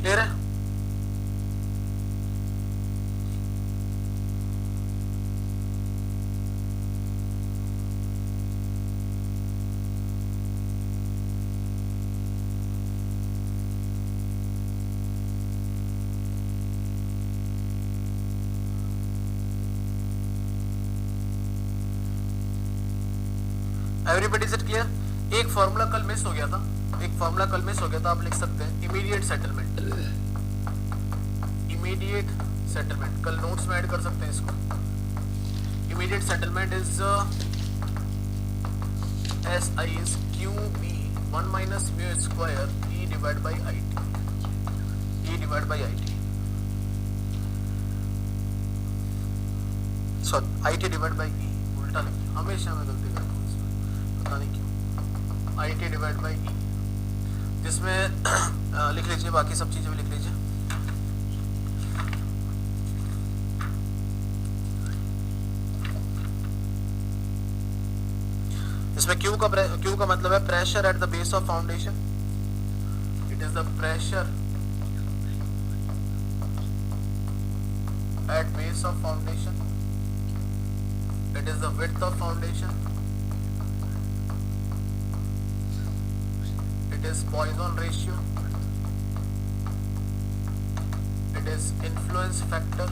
क्लियर है? Everybody is it clear? एक फॉर्मूला कल मिस हो गया था, एक फॉर्मूला कल मिस हो गया था, आप लिख सकते हैं इमीडिएट सेटलमेंट। इमीडिएट सेटलमेंट कल नोट्स में ऐड कर सकते हैं इसको। Immediate settlement is S I is Q B 1 minus mu square E divide by I T, E divide by I T, sorry I T divide by E, उल्टा लिख दिया, हमेशा मैं गलती करता हूँ इसमें, पता नहीं क्यों। आई टी डिवाइड बाई ई, जिसमें लिख लीजिए, बाकी सब चीजें भी लिख लीजिए। इसमें Q का मतलब है pressure at the base of foundation. It is the pressure at base of foundation. It is the width of foundation. It is Poisson ratio. Is influence factor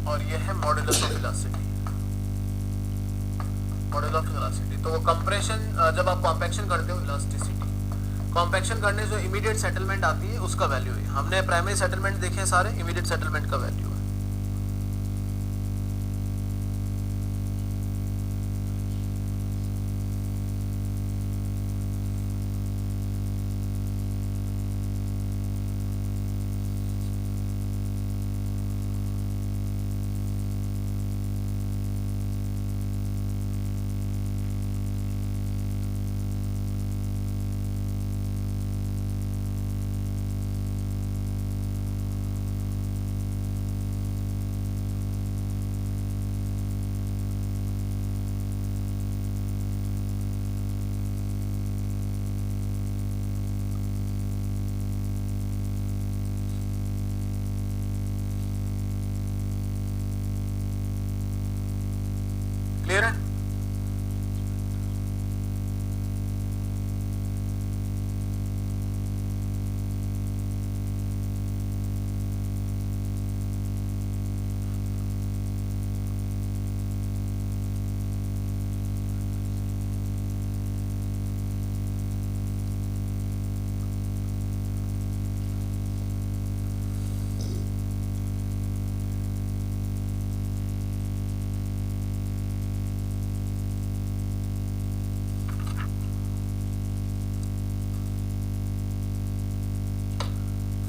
और ये है modulus of velocity. Module of velocity तो वो compression, जब आप compaction करते हो elasticity, compaction करने से जो इमीडिएट सेटलमेंट आती है उसका वैल्यू है। हमने प्राइमरी सेटलमेंट देखे सारे, इमीडिएट सेटलमेंट का वैल्यू है। क्लियर है?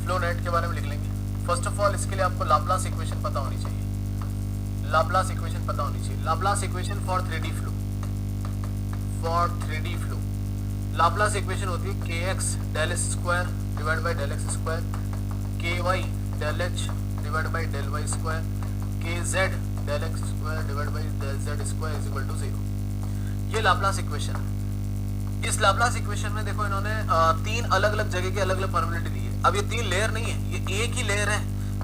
फ्लो नेट के बारे में लिख लेंगे। फर्स्ट ऑफ ऑल इसके लिए आपको लाप्लास इक्वेशन पता होनी चाहिए। लाप्लास इक्वेशन पता होनी चाहिए। Laplace equation for 3D flow, for 3D flow Laplace equation होती है kx del s square divide by del x square, ky del h divide by del y square, kz del x square divide by del z square is equal to 0। ये Laplace equation है। इस Laplace equation में देखो इन्होंने तीन अलग अलग जगह की अलग अलग परमिबिलिटी दी है। अब ये तीन लेयर नहीं है, ये एक ही लेयर है,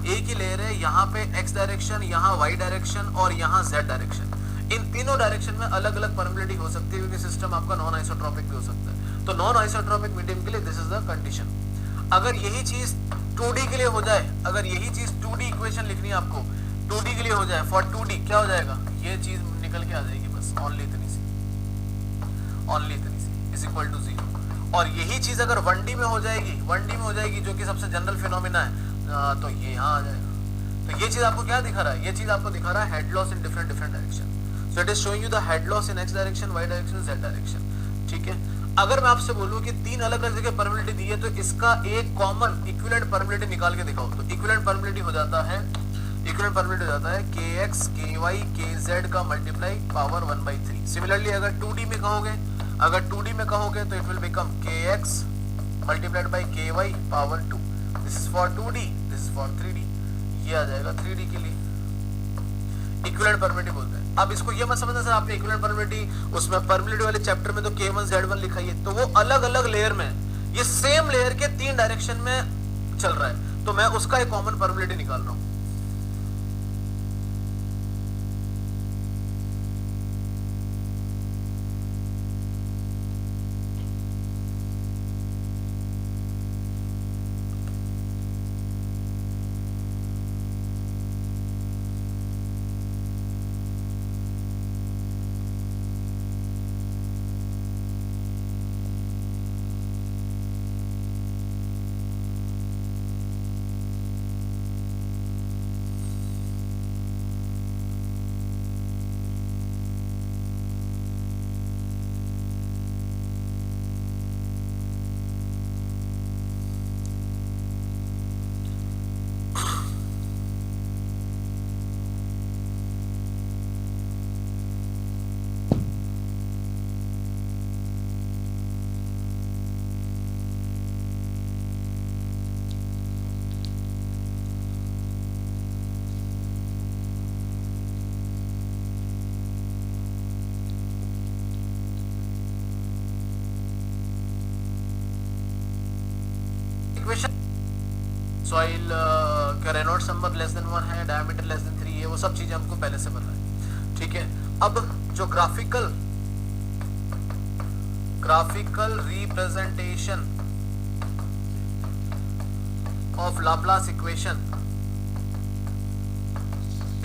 एक ही लेयर है। यहाँ पे x डायरेक्शन, यहाँ y डायरेक्शन और यहाँ z डायरेक्शन। इन तीनों डायरेक्शन में अलग अलग परमिबिलिटी हो सकती है क्योंकि सिस्टम आपका नॉन आइसोट्रोपिक भी हो सकता है। तो नॉन आइसोट्रोपिक मीडियम के लिए दिस इज द कंडीशन। अगर यही चीज 2D के लिए हो जाए, अगर यही चीज 2D इक्वेशन लिखनी है आपको, 2D के लिए हो जाए, फॉर 2D क्या हो जाएगा, ये चीज निकल के आ जाएगी बस, ओनली इतनी सी, ओनली इतनी सी इज इक्वल टू 0। और यही चीज अगर 1D में हो जाएगी, 1D में हो जाएगी जो कि सबसे जनरल फिनोमिना है, तो ये यहाँ आ जाएगा। तो ये चीज आपको क्या दिखा रहा है, ये चीज आपको दिखा रहा है head loss in different different direction. So it is showing you the head loss in x direction, y direction, z direction. ठीक है, अगर मैं आपसे बोलूं कि तीन अलग अलग जगह परमिबिलिटी दी है तो इसका एक कॉमन इक्विवेलेंट परमिबिलिटी निकाल के दिखाओ। तो इक्विवेलेंट परमिबिलिटी हो जाता है, इक्विवेलेंट परमिबिलिटी हो जाता है kx ky kz का मल्टीप्लाई पावर 1/3। सिमिलरली अगर 2D में कहोगे, अगर 2D में कहोगे तो it will become kx multiplied by ky power 2। This is for 2D, this is for 3D। ये आ जाएगा 3D के लिए। इक्विवेलेंट परमिबिलिटी बोलते हैं। अब इसको ये मत समझना सर आपने इक्विवेलेंट परमिबिलिटी उसमें परमिबिलिटी वाले चैप्टर में तो k1 z1 लिखा है, तो वो अलग अलग लेयर में, ये सेम लेयर के तीन डायरेक्शन में चल रहा है, तो मैं उसका एक कॉमन परमिबिलिटी निकाल रहा हूं। सॉइल का रेनॉल्ड्स नंबर लेस देन 1 है, डायमीटर लेस देन 3 है, वो सब चीजें हमको पहले से पता है। ठीक है, अब जो graphical of Laplace equation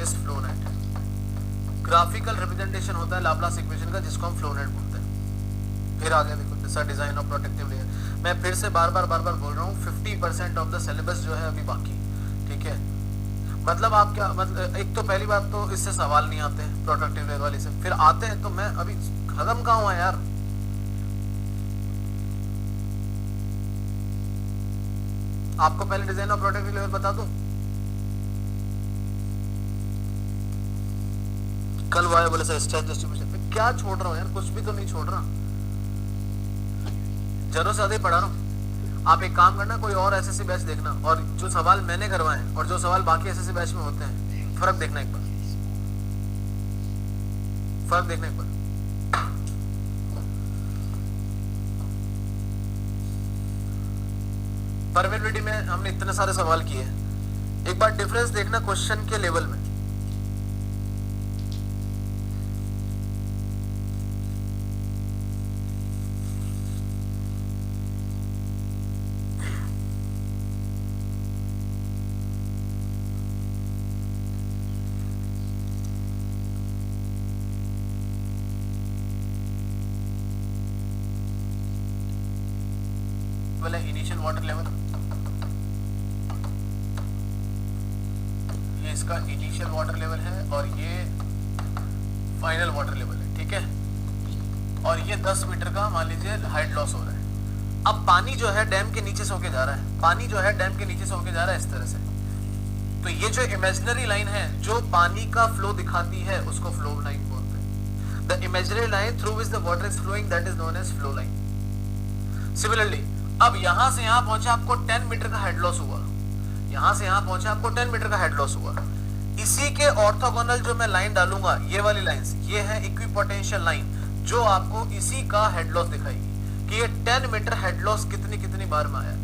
is flow net. Graphical representation होता है लाप्लास इक्वेशन का, जिसको हम फ्लो नेट बोलते हैं। फिर आगे देखो, this design of protective layer. मैं फिर से बार बार बोल रहा हूँ, 50% ऑफ द सिलेबस जो है अभी बाकी, ठीक है। मतलब आप क्या, मतलब एक तो पहली बात तो इससे सवाल नहीं आते प्रोटेक्टिव लेयर वाली से, फिर आते हैं तो मैं अभी खत्म कहाँ हुआ यार। आपको पहले डिजाइन ऑफ प्रोटेक्टिव लेयर बता दूं, कल वो आया बोले सर स्ट्रेस डिस्ट्रीब्यूशन पे, क्या छोड़ रहा हूँ यार, कुछ भी तो नहीं छोड़ रहा, जरूरत से ज्यादा ही पढ़ा रहा हूँ। आप एक काम करना, कोई और एसएससी बैच देखना, और जो सवाल मैंने करवाए हैं और जो सवाल बाकी एसएससी बैच में होते हैं, फर्क देखना एक बार, फर्क देखना एक बार। परमिटिविटी में हमने इतने सारे सवाल किए, एक बार डिफरेंस देखना क्वेश्चन के लेवल में। इनिशियल वाटर लेवल, ये इसका इनिशियल वाटर लेवल है और ये फाइनल वाटर लेवल है, ठीक है। और ये 10 मीटर का मान लीजिए हाइट लॉस हो रहा है। अब पानी जो है डैम के नीचे से होके जा रहा है, पानी जो है डैम के नीचे से होके जा रहा है इस तरह से। तो ये जो इमेजिनरी लाइन है जो पानी का फ्लो दिखाती है, उसको फ्लो लाइन बोलते हैं। The imaginary line through which the water is flowing, that is known as flow line. Similarly अब यहां से यहां पहुंचे आपको 10 मीटर का हेड लॉस हुआ, यहां से यहां पहुंचे आपको 10 मीटर का हेड लॉस हुआ। इसी के ऑर्थोगोनल जो मैं लाइन डालूंगा, ये वाली लाइंस, ये है इक्विपोटेंशियल लाइन, जो आपको इसी का हेड लॉस दिखाएगी कि ये 10 मीटर हेड लॉस कितनी कितनी बार में आया।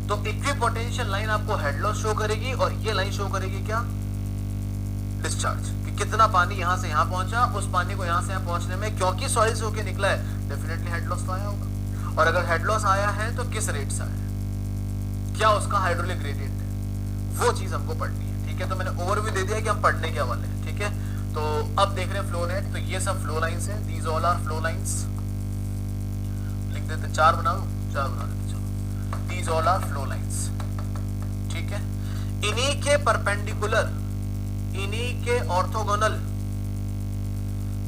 तो इक्विपोटेंशियल लाइन आपको हेड लॉस शो करेगी और ये लाइन शो करेगी क्या, डिस्चार्ज, कि कितना पानी यहां से यहां पहुंचा, उस पानी को यहां से यहां पहुंचने में, क्योंकि सॉइल से होके निकला है, डेफिनेटली हेड लॉस तो आया होगा। और अगर हेड लॉस आया है तो किस रेट से आया, क्या उसका हाइड्रोलिक ग्रेडियंट है, वो चीज हमको पढ़नी है, ठीक है। तो मैंने ओवरव्यू दे दिया कि हम पढ़ने क्या वाले हैं, ठीक है। तो अब देख रहे हैं फ्लो नेट, तो ये सब फ्लो लाइंस हैं, these all are flow lines. लिख देते, 4 बना लो, 4 बना देते, चलो, these all are flow lines, ठीक है। इन्हीं के परपेंडिकुलर, इन्हीं के orthogonal,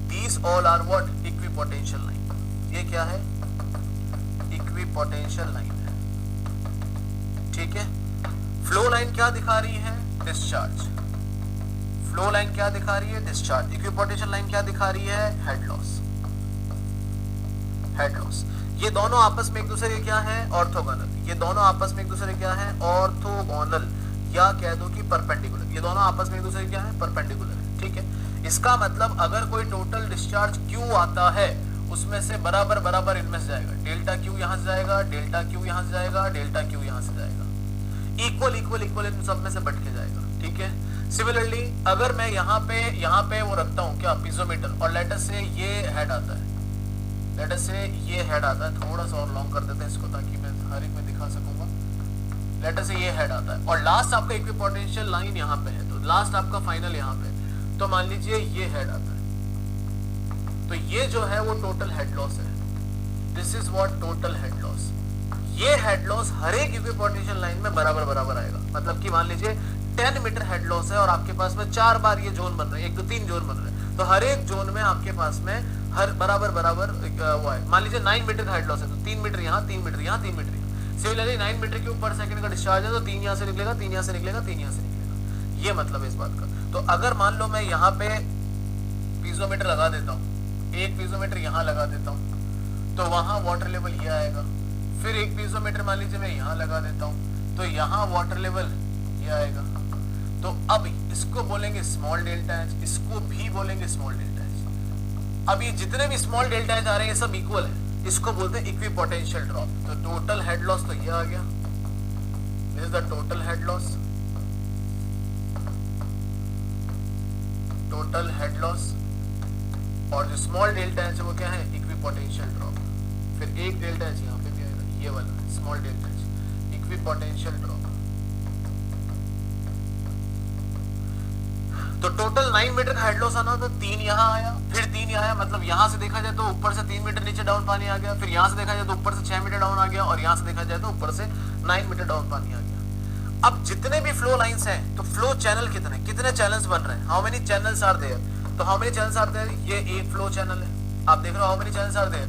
these all are what, equipotential line. ये क्या है, इक्विपोटेंशियल लाइन है, ठीक है। फ्लो लाइन क्या दिखा रही है, डिस्चार्ज। फ्लो लाइन क्या दिखा रही है, डिस्चार्ज। इक्विपोटेंशियल लाइन क्या दिखा रही है, हेड लॉस, हेड लॉस। ये दोनों आपस में एक दूसरे के क्या है, ऑर्थोगोनल। ये दोनों आपस में एक दूसरे क्या है, ऑर्थोगोनल, या कह दो कि परपेंडिकुलर। ये दोनों आपस में एक दूसरे क्या है, परपेंडिकुलर है, ठीक है। इसका मतलब अगर कोई टोटल डिस्चार्ज क्यू आता है, उसमें से बराबर बराबर इनमें से जाएगा, डेल्टा क्यू यहां से जाएगा, डेल्टा क्यू यहां से जाएगा, डेल्टा क्यू यहां से जाएगा, इक्वल इक्वल इक्वल इन सब में से बट के जाएगा, ठीक है। सिमिलरली अगर मैं यहाँ पे वो रखता हूँ क्या, पीजोमीटर, और लेटर से ये हेड आता है, लेटर से ये हेड आता है, थोड़ा सा और लॉन्ग कर देते हैं इसको ताकि मैं हर एक में दिखा सकूंगा। लेटर से ये हेड आता है और लास्ट आपका इक्विपोटेंशियल लाइन यहाँ पे है, तो लास्ट आपका फाइनल यहाँ पे, तो मान लीजिए ये हेड आता है, तो ये जो है वो टोटल हेड लॉस है। This is what total head loss. ये हेड लॉस हर एक इक्विपोटेंशियल लाइन में बराबर बराबर आएगा। मतलब कि मान लीजिए 10 मीटर हेड लॉस है और आपके पास में 4 बार ये जोन बन रहे हैं, 1 2 3 जोन बन रहे हैं, तो हर एक जोन में आपके पास में हर बराबर बराबर वो है। मान लीजिए 9 मीटर का हेड लॉस है, तो 3 मीटर यहाँ, 3 मीटर यहाँ, 3 मीटर यहाँ। सिमिलरली 9 मीटर क्यूब पर सेकंड का डिस्चार्ज है, तो 3 यहाँ से निकलेगा, 3 यहाँ से निकलेगा, 3 यहाँ से निकलेगा। ये मतलब है इस बात का। तो अगर मान लो मैं यहाँ पे पीजोमीटर लगा देता हूँ, एक पीजोमीटर यहाँ लगा देता हूँ, तो वहां वाटर लेवल ये आएगा। फिर एक पीजोमीटर मान लीजिए मैं यहाँ लगा देता हूँ, तो यहाँ वाटर लेवल ये आएगा। तो अब इसको बोलेंगे स्मॉल डेल्टा एच, इसको भी बोलेंगे स्मॉल डेल्टा एच। अब ये जितने भी स्मॉल डेल्टा एच आ रहे हैं ये सब इक्वल है, इसको बोलते हैं इक्विपोटेंशियल ड्रॉप। तो टोटल हेड लॉस तो ये आ गया, this is the total head loss, total head loss. और जो स्मॉल डेल्टा एच है वो क्या है, इक्विपोटेंशियल ड्रॉप। फिर एक डेल्टा एच यहाँ पे भी आएगा, ये वाला small delta H, equipotential drop. तो टोटल 9 मीटर का हेड लॉस आना, तो 3 यहाँ आया, फिर 3 यहाँ आया, मतलब यहाँ से देखा जाए तो ऊपर से 3 मीटर नीचे डाउन पानी आ गया, फिर यहाँ से देखा जाए तो ऊपर से 6 मीटर डाउन आ गया, और यहाँ से देखा जाए तो ऊपर से 9 मीटर डाउन पानी आ गया। अब जितने भी फ्लो लाइंस हैं, तो फ्लो चैनल कितने चैनल्स बन रहे हैं, how many channels are there, तो how many channels are there, ये एक फ्लो चैनल है, आप देख रहे हो how many channels are there.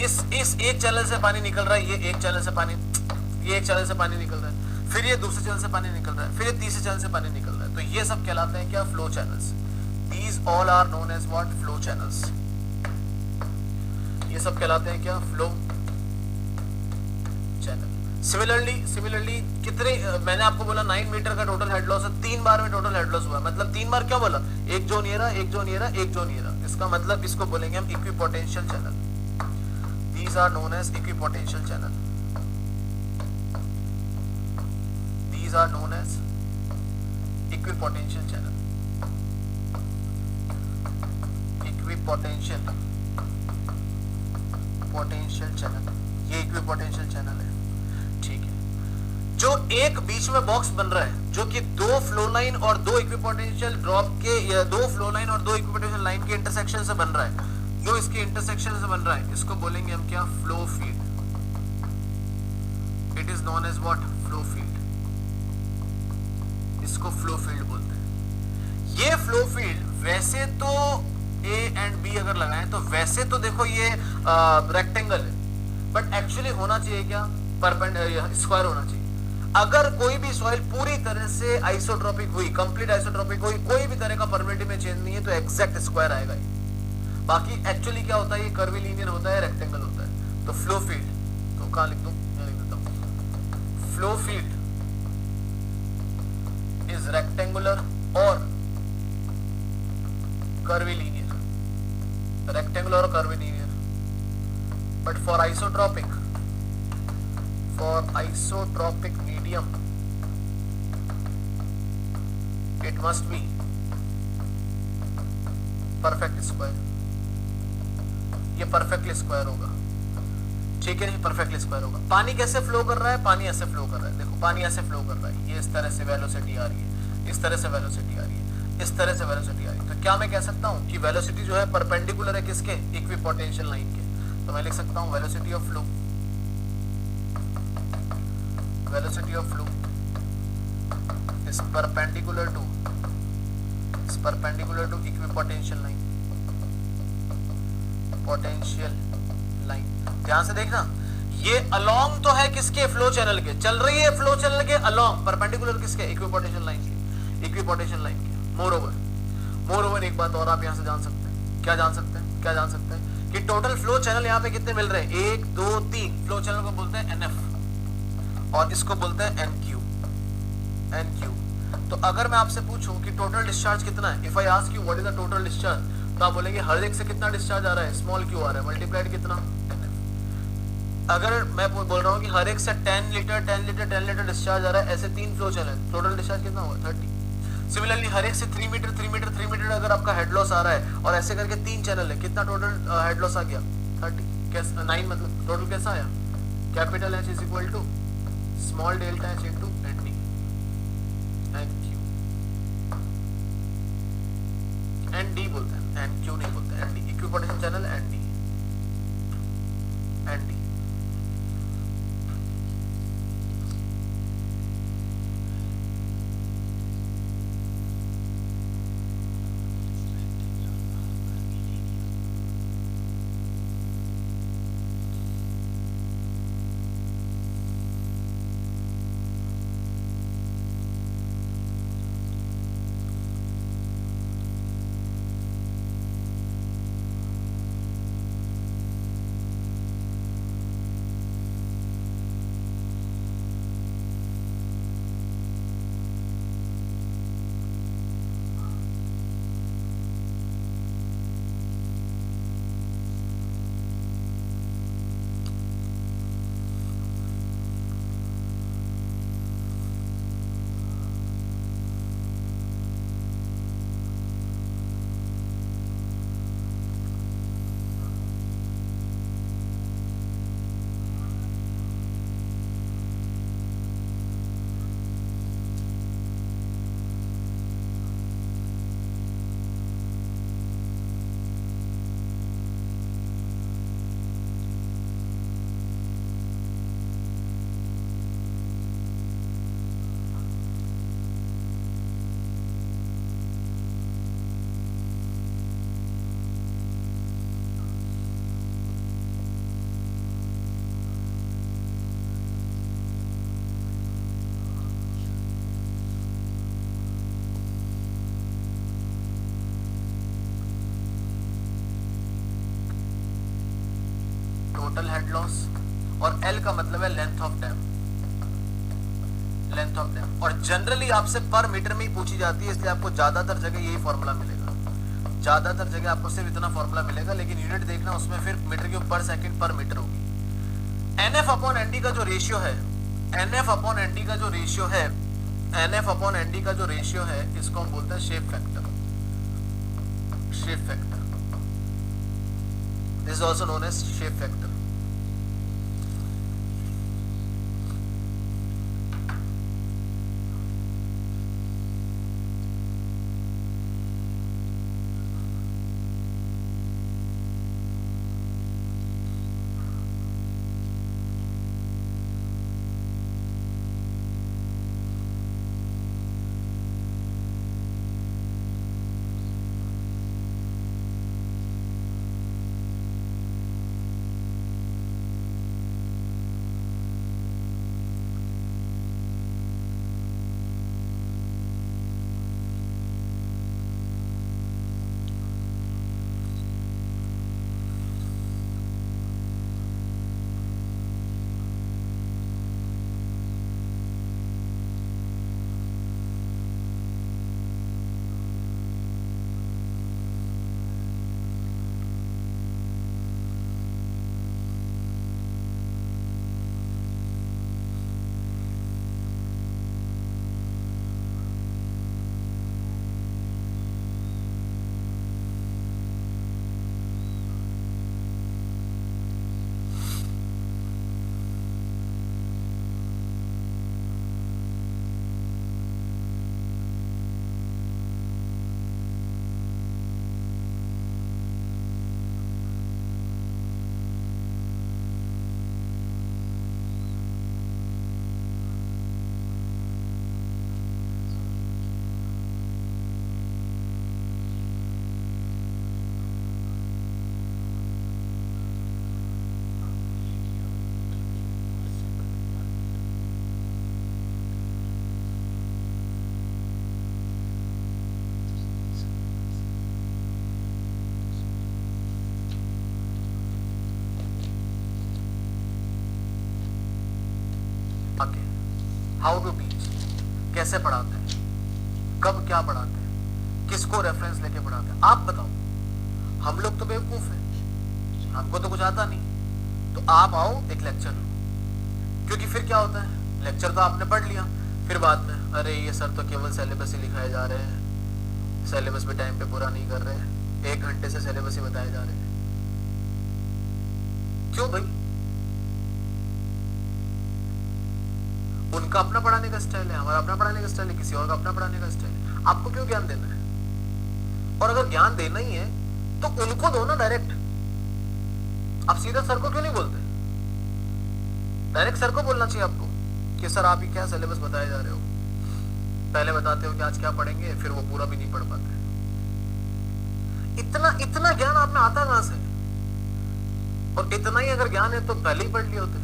इस एक चैनल से पानी निकल रहा है, ये एक चैनल से पानी, ये एक चैनल से पानी निकल रहा है, फिर ये दूसरे चैनल से पानी निकल रहा है, फिर ये तीसरे चैनल से पानी निकल रहा है, तो ये सब कहलाते हैं क्या, flow channels. These all are known as what, flow channels। ये सब कहलाते हैं क्या, फ्लो चैनल। सिमिलरली कितने, मैंने आपको बोला 9 मीटर का टोटल हेड लॉस है, 3 बार में टोटल हेड लॉस हुआ, मतलब 3 बार क्या बोला, एक जोन ये रहा, एक जोन ये रहा, एक जोन ये रहा, इसका मतलब इसको बोलेंगे हम equipotential channel. These are known as equipotential channel. These are known as equipotential channel. Equipotential channel, ये इक्विपोटेंशियल चैनल है, ठीक है। जो एक बीच में बॉक्स बन रहा है, जो कि 2 फ्लो लाइन और 2 इक्विपोटेंशियल ड्रॉप के, या 2 फ्लो लाइन और 2 इक्विपोटेंशियल लाइन के इंटरसेक्शन से बन रहा है, जो इसके इंटरसेक्शन से बन रहा है, इसको बोलेंगे हम क्या, flow field. It is known as what, flow field, इसको फ्लो फील्ड बोलते हैं। ये फ्लो फील्ड वैसे तो A एंड B अगर लगाएं तो वैसे तो देखो ये रेक्टेंगल है, बट एक्चुअली होना चाहिए क्या, परपेंडिकुलर, स्क्वायर होना चाहिए। अगर कोई भी सॉइल पूरी तरह से आइसोट्रोपिक हुई, कंप्लीट आइसोट्रोपिक हुई, कोई भी तरह का परमिटिव में चेंज नहीं है, तो एग्जैक्ट स्क्वायर आएगा ये। बाकी एक्चुअली क्या होता है, ये कर्वीलिनियर होता है, रेक्टेंगल होता है। तो फ्लो फील्ड, तो कहां लिख दूं, मैं लिख देता हूं, फ्लो फील्ड इज रेक्टेंगुलर और curvilinear, rectangular or curvilinear, but for isotropic medium it must be perfect square। ये perfectly square होगा, ठीक है, नहीं perfectly square होगा। पानी कैसे फ्लो कर रहा है, पानी ऐसे फ्लो कर रहा है, देखो पानी ऐसे फ्लो कर रहा है, ये इस तरह से वेलोसिटी आ रही है, इस तरह से वेलोसिटी आ रही है, इस तरह से वेलोसिटी आ रही है। तो क्या मैं कह सकता हूं कि वेलोसिटी जो है परपेंडिकुलर है किसके, इक्विपोटेंशियल लाइन के। तो मैं लिख सकता हूं velocity of flow, velocity of flow is perpendicular to equipotential line, potential line. ध्यान से देखना, ये अलोंग तो है किसके, फ्लो चैनल के, चल रही है फ्लो चैनल के अलोंग, परपेंडिकुलर किसके, इक्विपोटेंशियल लाइन के, इक्विपोटेंशियल लाइन के। मोरओवर एक बात और आप यहां से जान सकते हैं, क्या जान सकते हैं कि टोटल फ्लो चैनल यहाँ पे कितने मिल रहे हैं, 1 2 3। फ्लो चैनल को बोलते हैं NF और इसको बोलते हैं NQ। तो अगर मैं आपसे पूछूं कि टोटल डिस्चार्ज कितना है, if I ask you what is the total discharge, तो आप बोलेंगे हर एक से कितना डिस्चार्ज आ रहा है, स्मॉल q आ रहा है, मल्टीप्लाइड कितना, NF। अगर मैं बोल रहा हूँ कि हर एक से 10 लीटर डिस्चार्ज आ रहा है, ऐसे 3 फ्लो चैनल, टोटल डिस्चार्ज कितना हुआ, 30। सिमिलरली हर एक से 3 मीटर अगर आपका हेड लॉस आ रहा है, और ऐसे करके 3 चैनल है, कितना टोटल हेड लॉस आ गया, 30। कैसे 9, मतलब टोटल कैसा आया, capital H is equal to small delta H into ND NQ, ND बोलते हैं, NQ नहीं बोलते, ND, इक्विपोटेंशियल चैनल ND। है length of dam, length of dam. और जनरली आपसे पर मीटर में ही पूछी जाती है, इसलिए आपको ज्यादातर जगह यही फॉर्मूला मिलेगा, ज्यादातर जगह आपको सिर्फ इतना फॉर्मूला मिलेगा, लेकिन यूनिट देखना उसमें फिर मीटर क्यूब पर सेकंड पर मीटर होगी। NF अपॉन ND का जो रेशियो है, NF अपॉन ND का जो रेशियो है, NF अपॉन ND का जो रेशियो है, इसको हम बोलते हैं shape factor, shape factor, this is also known as shape factor. How to teach, कैसे पढ़ाते हैं, कब क्या पढ़ाते हैं, किसको रेफरेंस लेके पढ़ाते हैं, आप बताओ। हम लोग तो बेवकूफ हैं, हमको तो कुछ आता नहीं, तो आप आओ एक लेक्चर लो, क्योंकि फिर क्या होता है, लेक्चर तो आपने पढ़ लिया, फिर बाद में अरे ये सर तो केवल सिलेबस ही लिखाए जा रहे हैं, सिलेबस भी टाइम पे पूरा नहीं कर रहे हैं, 1 घंटे से सिलेबस ही बताए जा रहे हैं। क्यों भाई? उनका अपना पढ़ाने का स्टाइल है, हमारा अपना पढ़ाने का स्टाइल है, किसी और का अपना पढ़ाने का स्टाइल है। आपको क्यों ज्ञान देना है? और अगर ज्ञान देना ही है तो उनको दो ना डायरेक्ट। आप सीधा सर को क्यों नहीं बोलते? डायरेक्ट सर को बोलना चाहिए आपको कि सर आप ही क्या सिलेबस बताए जा रहे हो, पहले बताते हो कि आज क्या पढ़ेंगे, फिर वो पूरा भी नहीं पढ़ पाते। इतना ज्ञान आप में आता कहां से? और इतना ही अगर ज्ञान है तो पहले ही पढ़ लिए होते।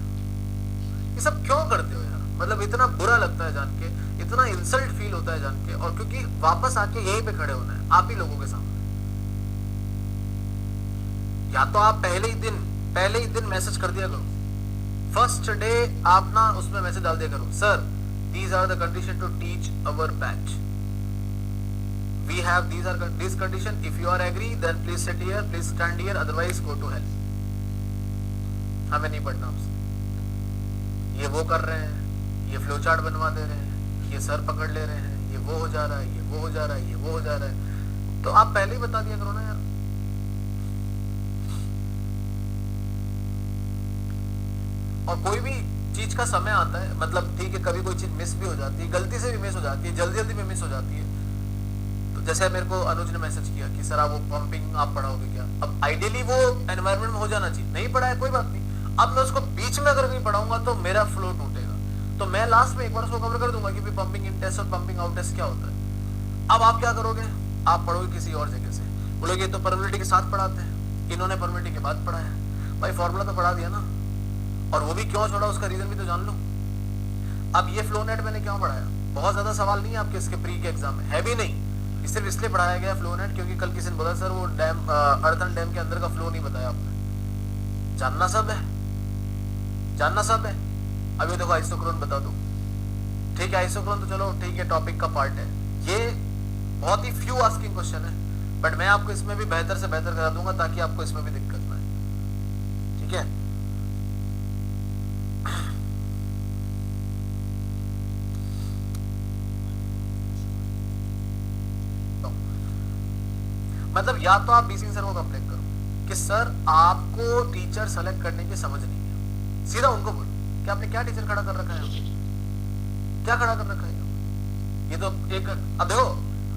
ये सब क्यों करते हो यार? मतलब इतना बुरा लगता है जान के, इतना इंसल्ट फील होता है जान के, और क्योंकि वापस आके यहीं पे खड़े होना है आप ही लोगों के सामने। या तो आप पहले ही दिन मैसेज कर दिया करो, फर्स्ट डे आप ना उसमें मैसेज डाल दिया करो, sir these are the condition to teach our batch, we have this condition, if you are agree then please sit here, please stand here, otherwise go to hell. हमें नहीं पढ़ना आपसे। ये वो कर रहे हैं, ये फ्लो चार्ट बनवा दे रहे हैं, ये सर पकड़ ले रहे हैं, ये वो हो जा रहा है, ये वो हो जा रहा है, ये वो हो जा रहा है, तो आप पहले ही बता दिया करो ना यार। और कोई भी चीज का समय आता है, मतलब ठीक है कभी कोई चीज मिस भी हो जाती है, गलती से भी मिस हो जाती है, जल्दी में मिस हो जाती है। तो जैसे मेरे को अनुज ने मैसेज किया कि सर आप वो पंपिंग आप पढ़ाओगे क्या? अब आइडियली वो एनवायरनमेंट में हो जाना चाहिए, नहीं पढ़ा है कोई बात नहीं, अब मैं उसको बीच में अगर नहीं पढ़ाऊंगा तो मेरा फ्लो टूटेगा। तो मैं लास्ट में एक बार उसको कवर कर दूंगा कि पंपिंग इन टेस्ट और पंपिंग आउट टेस्ट क्या होता है। अब आप क्या करोगे? आप पढ़ोगे किसी और जगह से, बोलोगे ये तो परमिलिटी के साथ पढ़ाते हैं, इन्होंने परमिलिटी के बाद पढ़ाया। भाई फॉर्मूला तो पढ़ा दिया ना, और वो भी क्यों छोड़ा उसका रीजन भी तो जान लो। अब ये फ्लो नेट मैंने क्यों पढ़ाया? बहुत ज्यादा सवाल नहीं है आपके इसके प्री के एग्जाम में, है भी नहीं, सिर्फ इसलिए पढ़ाया गया फ्लो नेट क्योंकि कल किसी ने बोला सर वो डैम अर्थन डैम के अंदर का फ्लो नहीं बताया आपने। जानना सब है, जानना सब है, अभी देखो आइसोक्रोन बता दो, ठीक है आइसोक्रोन तो चलो ठीक है टॉपिक का पार्ट है, ये बहुत ही फ्यू आस्किंग क्वेश्चन है, बट मैं आपको इसमें भी बेहतर से बेहतर करा दूंगा ताकि आपको इसमें भी दिक्कत ना आए, ठीक है। तो, मतलब या तो आप बीसी सर को कंप्लेन करो कि सर आपको टीचर सेलेक्ट करने की समझ नहीं है, सीधा उनको बोलो कि आपने क्या टीचर खड़ा कर रखा है, क्या खड़ा कर रखा है। ये तो एक, अब देखो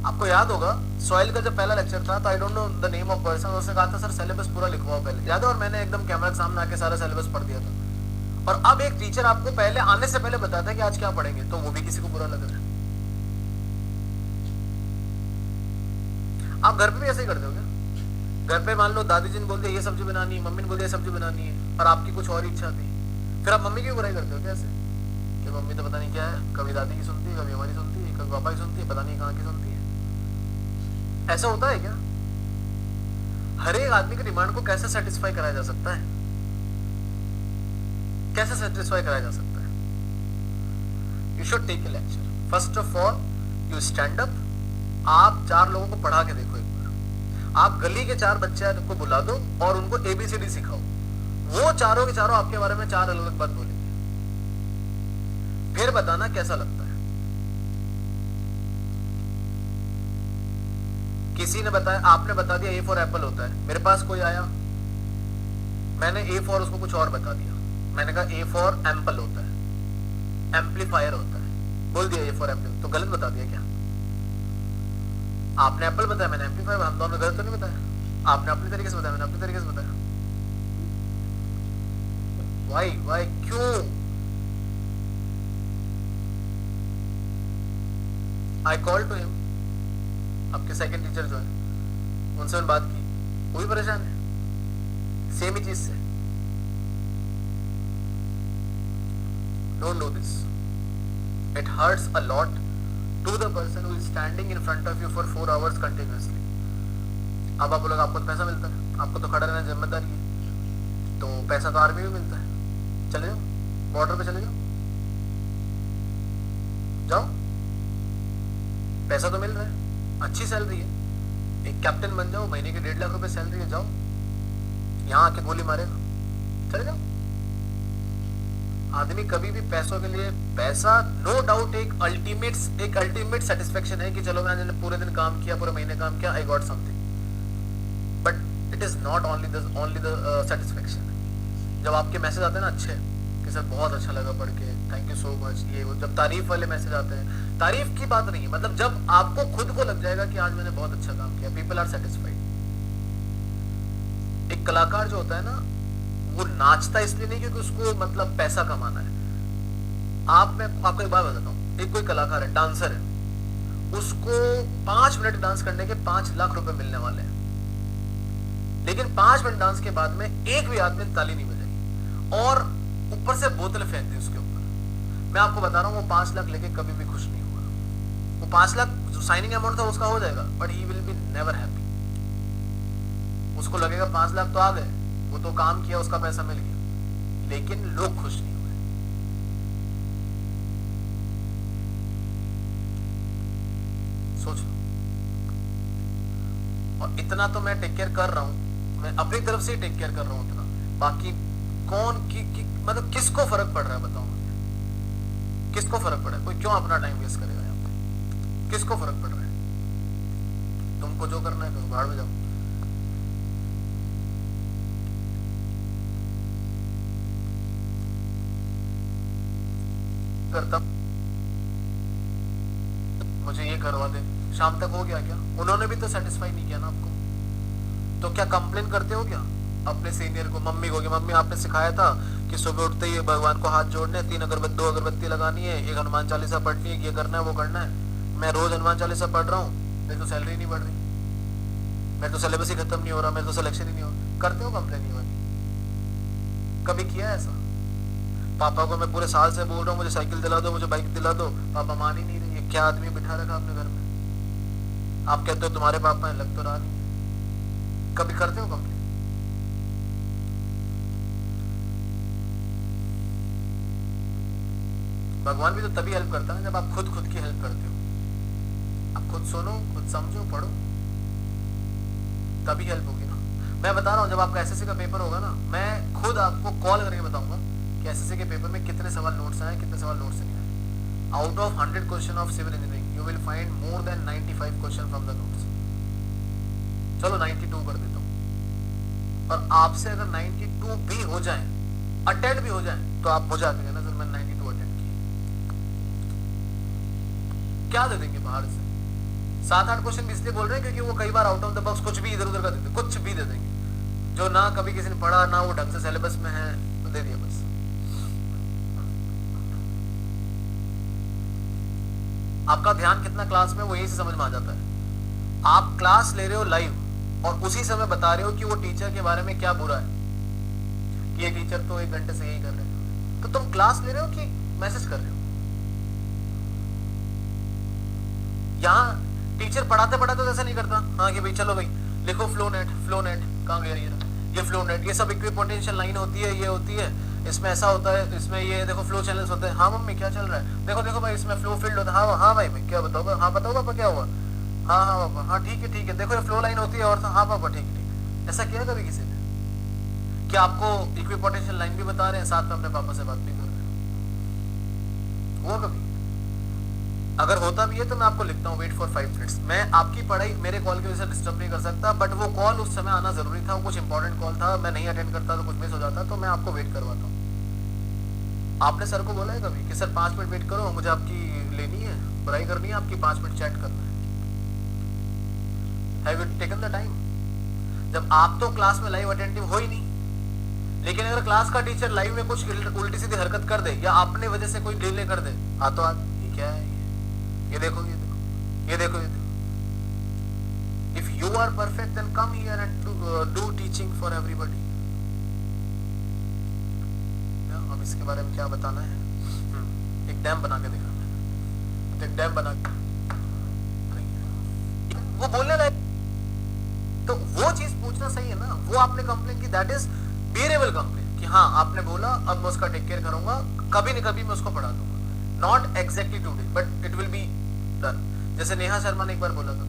आपको याद होगा सॉइल का जब पहला लेक्चर था तो I don't know the name of person, उसने कहा था सर सिलेबस पूरा लिखवाओ पहले, याद है, और मैंने एकदम कैमरा के सामने आके सारा सिलेबस पढ़ दिया था। और अब एक टीचर आपको पहले आने से पहले बताता है कि आज क्या पढ़ेंगे, तो वो भी किसी को बुरा लग रहा है। आप घर पे भी ऐसे ही करते हो क्या? घर पे मान लो दादी जी ने बोल दिया ये सब्जी बनानी है, मम्मी ने बोल दिया सब्जी बनानी है, और आपकी कुछ और इच्छा थी, फिर आप मम्मी की बुराई करते हो क्या ऐसे कि मम्मी तो पता नहीं क्या है, कभी दादी की सुनती है, कभी हमारी सुनती है, कभी पापा की सुनती है, पता नहीं कहाँ की सुनती है। ऐसा होता है क्या? हर एक आदमी की डिमांड को कैसे सेटिस्फाई कराया जा सकता है? कैसे सेटिस्फाई कराया जा सकता है? You should take a lecture. First of all you stand up, आप 4 लोगों को पढ़ा के देखो एक बार, आप गली के 4 बच्चे को बुला दो और उनको एबीसीडी सिखाओ, वो चारों के चारों आपके बारे में 4 अलग अलग बात बोलेंगे, फिर बताना कैसा लगता है। किसी ने बताया, आपने बता दिया ए फॉर एप्पल होता है, मेरे पास कोई आया, मैंने ए फॉर उसको कुछ और बता दिया, मैंने कहा ए फॉर एम्पल होता है, एम्पलीफायर होता है, बोल दिया ए फॉर एप्पल, तो गलत बता दिया क्या? आपने एप्पल बताया, मैंने एम्पलीफायर, हम दोनों गलत तो नहीं बताया? आपने अपने तरीके से बताया, मैंने अपने तरीके से बताया। वाई क्यों? आई कॉल टू हिम, आपके सेकंड टीचर जो है उनसे मैंने बात की, वो भी परेशान है सेम ही चीज से। Don't do this, it hurts a lot to the person who is standing in front of you for 4 hours continuously. अब आप बोलोगे आपको तो पैसा मिलता है, आपको तो खड़ा रहना जिम्मेदारी है, तो पैसा तो आर्मी में मिलता है, चले जाओ बॉर्डर पे चले जाओ, जाओ, पैसा तो मिल रहा है, अच्छी सैलरी है, एक कैप्टन बन जाओ, महीने की 1.5 लाख रुपए सैलरी है, जाओ, यहाँ आके गोली मारेगा, चले जाओ। आदमी कभी भी पैसों के लिए, पैसा नो डाउट एक अल्टीमेट सेटिस्फेक्शन है कि चलो मैंने पूरे दिन काम किया, पूरे महीने काम किया, I got something, but it is not only the satisfaction. जब आपके मैसेज आते हैं ना अच्छे कि सर बहुत अच्छा लगा पढ़ के, थैंक यू सो मच, ये वो, जब तारीफ वाले मैसेज आते हैं, तारीफ की बात नहीं है, मतलब जब आपको खुद को लग जाएगा कि आज मैंने बहुत अच्छा काम किया, पीपल आर सेटिस्फाइड। एक कलाकार जो होता है ना, वो नाचता इसलिए नहीं क्योंकि उसको मतलब पैसा कमाना है। मैं आपको एक बात बताता हूँ, एक कोई कलाकार है, डांसर है, उसको 5 मिनट डांस करने के 5 लाख रुपए मिलने वाले हैं, लेकिन 5 मिनट डांस के बाद में एक भी आदमी ताली नहीं बजाएगी और ऊपर से बोतल फेंक दी उसके ऊपर। मैं आपको बता रहा हूँ वो 5 लाख लेके कभी भी खुश नहीं होगा। वो 5 लाख जो साइनिंग अमाउंट था उसका हो जाएगा, but he will be never happy. उसको लगेगा 5 लाख तो आ गए, वो तो काम किया, उसका पैसा मिल गया, लेकिन लोग खुश नहीं हुए। सोच लो। और इतना तो मैं टेक केयर कर रहा हूं, मैं अपनी तरफ से ही टेक केयर कर रहा हूं इतना, बाकी कौन मतलब किसको फर्क पड़ रहा है बताओ मुझे, किसको फर्क पड़ रहा है? कोई क्यों अपना टाइम वेस्ट करेगा यहाँ पे? किसको फर्क पड़ रहा है? तुमको जो करना है करो, भाड़ में जाओ। करता मुझे ये करवा दे, शाम तक हो गया क्या? उन्होंने भी तो सेटिस्फाई नहीं किया ना आपको, तो क्या कंप्लेन करते हो क्या अपने सीनियर को, मम्मी को, कि मम्मी आपने सिखाया था कि सुबह उठते ही भगवान को हाथ जोड़ने, 2 अगरबत्ती लगानी है, 1 हनुमान चालीसा पढ़नी है, ये करना है वो करना है। मैं रोज हनुमान चालीसा पढ़ रहा हूँ, मेरी तो सैलरी नहीं बढ़ रही, मेरा तो सिलेबस ही खत्म नहीं हो रहा, मेरा तो सिलेक्शन ही नहीं हो रहा। करते हो कंप्लेन ये वाली? कभी किया ऐसा? पापा को मैं पूरे साल से बोल रहा हूँ मुझे साइकिल दिला दो, मुझे बाइक दिला दो, पापा मान ही नहीं रहे। क्या आदमी बिठा रखा आपने घर में? आप कहते हो तुम्हारे पापा हैं, लग तो रहा नहीं। कभी करते हो कंप्लेन? भगवान भी तो तभी हेल्प करता है जब आप खुद की हेल्प करते हो। आप खुद सुनो, खुद समझो, पढ़ो, तभी हेल्प होगी ना। मैं बता रहा हूँ जब आपका एसएससी का पेपर होगा ना, मैं खुद आपको कॉल करके बताऊंगा कि एसएससी के पेपर में कितने सवाल नोट्स आए, कितने सवाल नोट्स नहीं आए। Out of 100 question of civil engineering you will find more than 95 question from the notes. चलो 92 कर देता हूँ। और आपसे अगर 92 भी हो जाए, अटेंड भी हो जाए, तो आप मुझे आके कहना सर मैंने 92 अटेंड किए। क्या दे देंगे बाहर से? 7-8 क्वेश्चन इसलिए बोल रहे हैं क्योंकि वो कई बार आउट ऑफ द बॉक्स कुछ भी इधर उधर का देते, कुछ भी दे देंगे जो ना कभी किसी ने पढ़ा, ना वो ढंग से सिलेबस में है, तो दे दिया बस। आपका ध्यान कितना क्लास में, वो यही से समझ में आ जाता है। आप क्लास ले रहे हो लाइव और उसी समय बता रहे हो कि वो टीचर के बारे में क्या बुरा है, कि ये टीचर तो 1 घंटे से यही कर रहे हैं, तो तुम क्लास ले रहे हो कि मैसेज कर रहे हो? यहाँ टीचर पढ़ाते पढ़ाते तो ऐसा नहीं करता, हाँ कि भाई चलो भाई लिखो फ्लो नेट कहाँ गया ये फ्लो नेट, ये सब इक्विपोटेंशियल लाइन होती है, ये होती है, इसमें ऐसा होता है, इसमें ये देखो फ्लो चैनल्स होते हैं। हाँ मम्मी क्या चल रहा है, देखो देखो भाई इसमें फ्लो फील्ड होता है। हाँ भाई क्या बताओ, हाँ बताओ पापा क्या हुआ, हाँ पापा हाँ ठीक है देखो ये फ्लो लाइन होती है, और हाँ पापा ठीक है। ऐसा किया कभी किसी ने? क्या आपको इक्विपोटेंशियल लाइन भी बता रहे हैं, साथ में अपने पापा से बात भी कर रहे हैं? हुआ कभी? अगर होता भी है तो मैं आपको लिखता हूँ वेट फॉर 5 मिनट्स। मैं आपकी पढ़ाई मेरे कॉल की वजह से डिस्टर्ब नहीं कर सकता, बट वो कॉल उस समय आना जरूरी था, वो कुछ इंपॉर्टेंट कॉल था, मैं नहीं अटेंड करता तो कुछ मिस हो जाता, तो मैं आपको वेट करवाता हूँ। आपने सर को बोला है कभी कि सर 5 मिनट वेट करो, मुझे आपकी लेनी है, पढ़ाई करनी है, आपकी 5 मिनट चैट करना है? Have you taken the time? जब आप तो क्लास में लाइव अटेंटिव हो ही नहीं, लेकिन अगर क्लास का टीचर लाइव में कुछ उल्टी सीधी हरकत कर दे या अपने वजह से कोई डिले कर दे, हाथों हाथ ये क्या है, ये देखो ये देखो ये देखो ये देखो। If you are perfect then come here and do teaching for everybody। अब इसके बारे में क्या बताना है? एक डैम बना के दिखाना है, एक डैम बना के वो बोलने लायक, तो वो चीज पूछना सही है ना। वो आपने कंप्लेन की, दैट इज बेरेबल कंप्लेन, कि हाँ आपने बोला अब मैं उसका टेक केयर करूंगा, कभी न कभी मैं उसको पढ़ा दूंगा, not exactly today but it will be done. जैसे नेहा शर्मा ने एक बार बोला था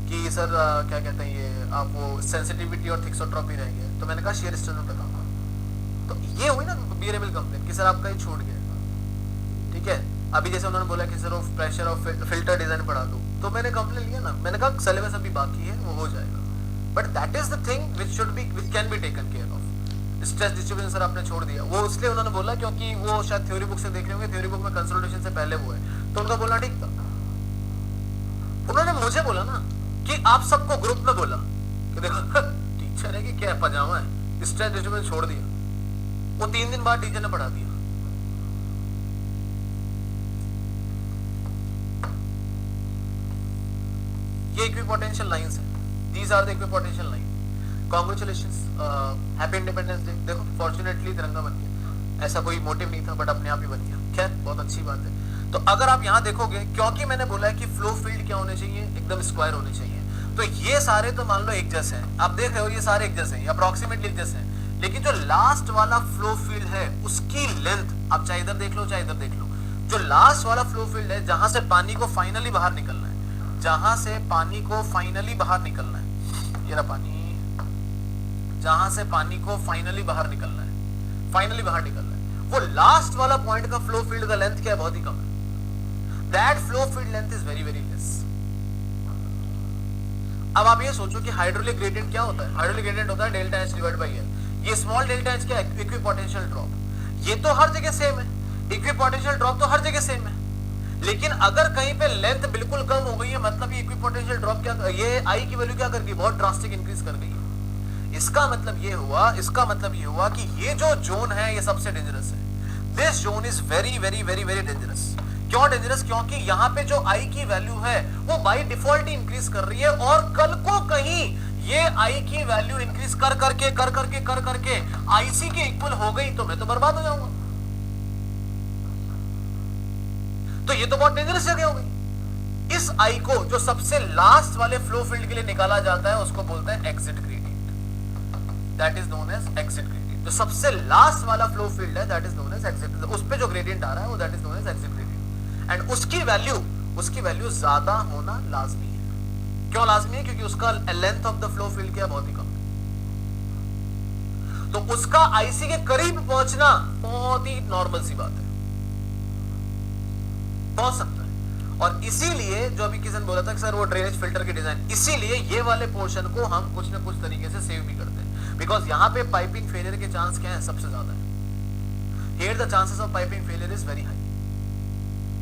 कि सर क्या कहते हैं ये आप वो सेंसिटिविटी और थिक्सोट्रॉपी रह गया, तो मैंने कहा शेयर स्टेनो बताऊंगा। तो ये हुई ना बेरेबल कंप्लेन कि सर आपका ये छूट गया, ठीक है। अभी जैसे उन्होंने बोला कि सर वो प्रेशर और फिल्टर डिजाइन पढ़ा दो, तो मैंने कंप्लेन लिया ना, मैंने कहा सिलेबस अभी बाकी है, वो हो जाएगा, but that is the thing which should be which can be taken care of. Stress distribution sir आपने छोड़ दिया, वो इसलिए उन्होंने बोला क्योंकि वो शायद थ्योरी बुक से देख रहे होंगे, थ्योरी बुक में कंसोलिडेशन से पहले वो है, तो उनका बोलना ठीक था। उन्होंने मुझे बोला ना कि आप सबको ग्रुप में बोला कि देखो टीचर है कि क्या पजामा है, स्ट्रेस डिस्ट्रीब्यूशन छोड़ दिया, वो 3 दिन बाद टीचर ने पढ़ा दिया। ये इक्विपोटेंशियल लाइंस है, these are the equipotential line. Congratulations, happy independence day. देखो फॉर्चुनेटली तिरंगा बन गया, ऐसा कोई मोटिव नहीं था बट अपने आप ही बन गया, खैर बहुत अच्छी बात है। तो अगर आप यहाँ देखोगे, क्योंकि मैंने बोला है कि फ्लो फील्ड क्या होने चाहिए, एकदम स्क्वायर होने चाहिए, तो ये सारे तो मान लो एक जैसे हैं, आप देख रहे हो ये सारे एक जैसे हैं, अप्रोक्सीमेटली एक जैसे हैं, लेकिन जो लास्ट वाला फ्लो फील्ड है उसकी लेंथ, आप चाहे इधर देख लो चाहे इधर देख लो, जो लास्ट वाला फ्लो फील्ड है जहां से पानी को फाइनली बाहर निकलना है, जहां से पानी को फाइनली बाहर निकलना है, ये रहा पानी, जहां से पानी को फाइनली बाहर निकलना है, फाइनली बाहर निकलना है, वो लास्ट वाला पॉइंट का फ्लो फील्ड का लेंथ क्या है, बहुत ही कम है। That flow field length is very very less. अब आप ये सोचो कि हाइड्रोलिक ग्रेडियंट क्या होता है, हाइड्रोलिक ग्रेडियंट होता है delta H divide by L. ये स्मॉल डेल्टा एच क्या है, इक्विपोटेंशियल ड्रॉप, ये तो हर जगह सेम है, इक्विपोटेंशियल ड्रॉप तो हर जगह सेम है, लेकिन अगर कहीं पे लेंथ बिल्कुल कम हो गई है, मतलब ये इक्विपोटेंशियल ड्रॉप क्या, ये आई की वैल्यू क्या कर गई, बहुत ड्रास्टिक इंक्रीज कर गई है। इसका मतलब ये हुआ कि ये जो जोन है ये सबसे डेंजरस है। This zone is very very very very dangerous. क्यों डेंजरस? क्योंकि यहाँ पे जो आई की वैल्यू है वो बाय डिफॉल्ट ही इंक्रीज कर रही है, और कल को कहीं ये आई की वैल्यू इंक्रीज कर करके आईसी के इक्वल हो गई तो मैं तो बर्बाद हो जाऊंगा। तो ये तो बहुत डेंजरस जगह हो गई। इस आई को जो सबसे लास्ट वाले फ्लो फील्ड के लिए निकाला जाता है उसको बोलते हैं exit gradient, that is known as exit gradient. जो सबसे लास्ट वाला फ्लो फील्ड है that is known as exit, उस पे जो ग्रेडियंट आ रहा है वो that is known as exit gradient, and उसकी वैल्यू ज्यादा होना लाजमी है। क्यों लाजमी है? क्योंकि उसका length of the flow field क्या बहुत ही कम है, तो उसका आईसी के करीब पहुंचना बहुत ही नॉर्मल सी बात है, पहुंच सकता है। और इसीलिए जो अभी किसी ने बोला था कि सर वो ड्रेनेज फिल्टर की डिजाइन, इसीलिए ये वाले पोर्शन को हम कुछ ना कुछ तरीके से सेव भी करते हैं, बिकॉज यहां पे पाइपिंग फेलियर के चांस क्या है? सबसे ज्यादा है। Here the chances of piping failure is very high,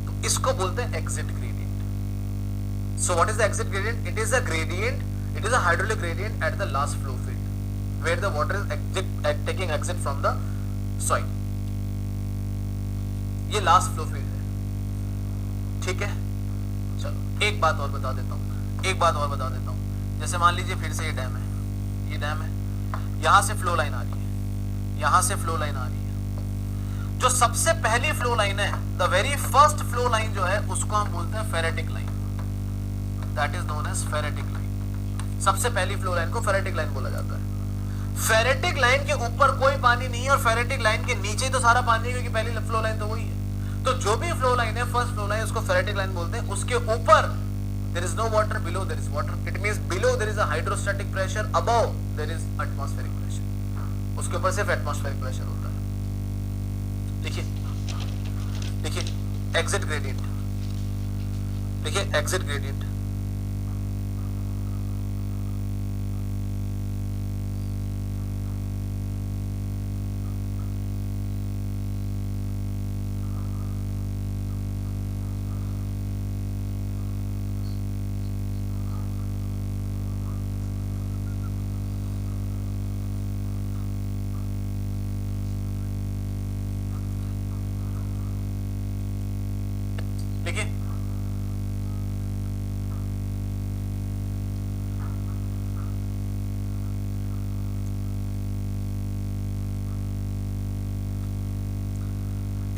तो इसको बोलते हैं exit gradient. So what is the exit gradient? It is a gradient, it is a hydraulic gradient at the last flow field where the water is taking exit from the soil। ये last flow field है, ठीक है। चलो एक बात और बता देता हूं, जैसे मान लीजिए फिर से ये डैम है, यहां से फ्लो लाइन आ रही है, जो सबसे पहली फ्लो लाइन है, the very first flow line जो है उसको हम बोलते हैं phreatic line, that is known as phreatic line. सबसे पहली फ्लो लाइन को फेरेटिक लाइन बोला जाता है। फेरेटिक लाइन के ऊपर कोई पानी नहीं है और फेरेटिक लाइन के नीचे तो सारा पानी है, क्योंकि पहली फ्लो लाइन तो वही है। तो जो भी फ्लो लाइन है, फर्स्ट फ्लो लाइन, उसको फेरेटिक लाइन बोलते हैं। उसके ऊपर there is no water, below there is water, it means below there is a hydrostatic pressure, above there is atmospheric pressure. उसके ऊपर सिर्फ एटमॉस्फेरिक प्रेशर होता है। देखिए एग्जिट ग्रेडियंट, देखिए exit gradient,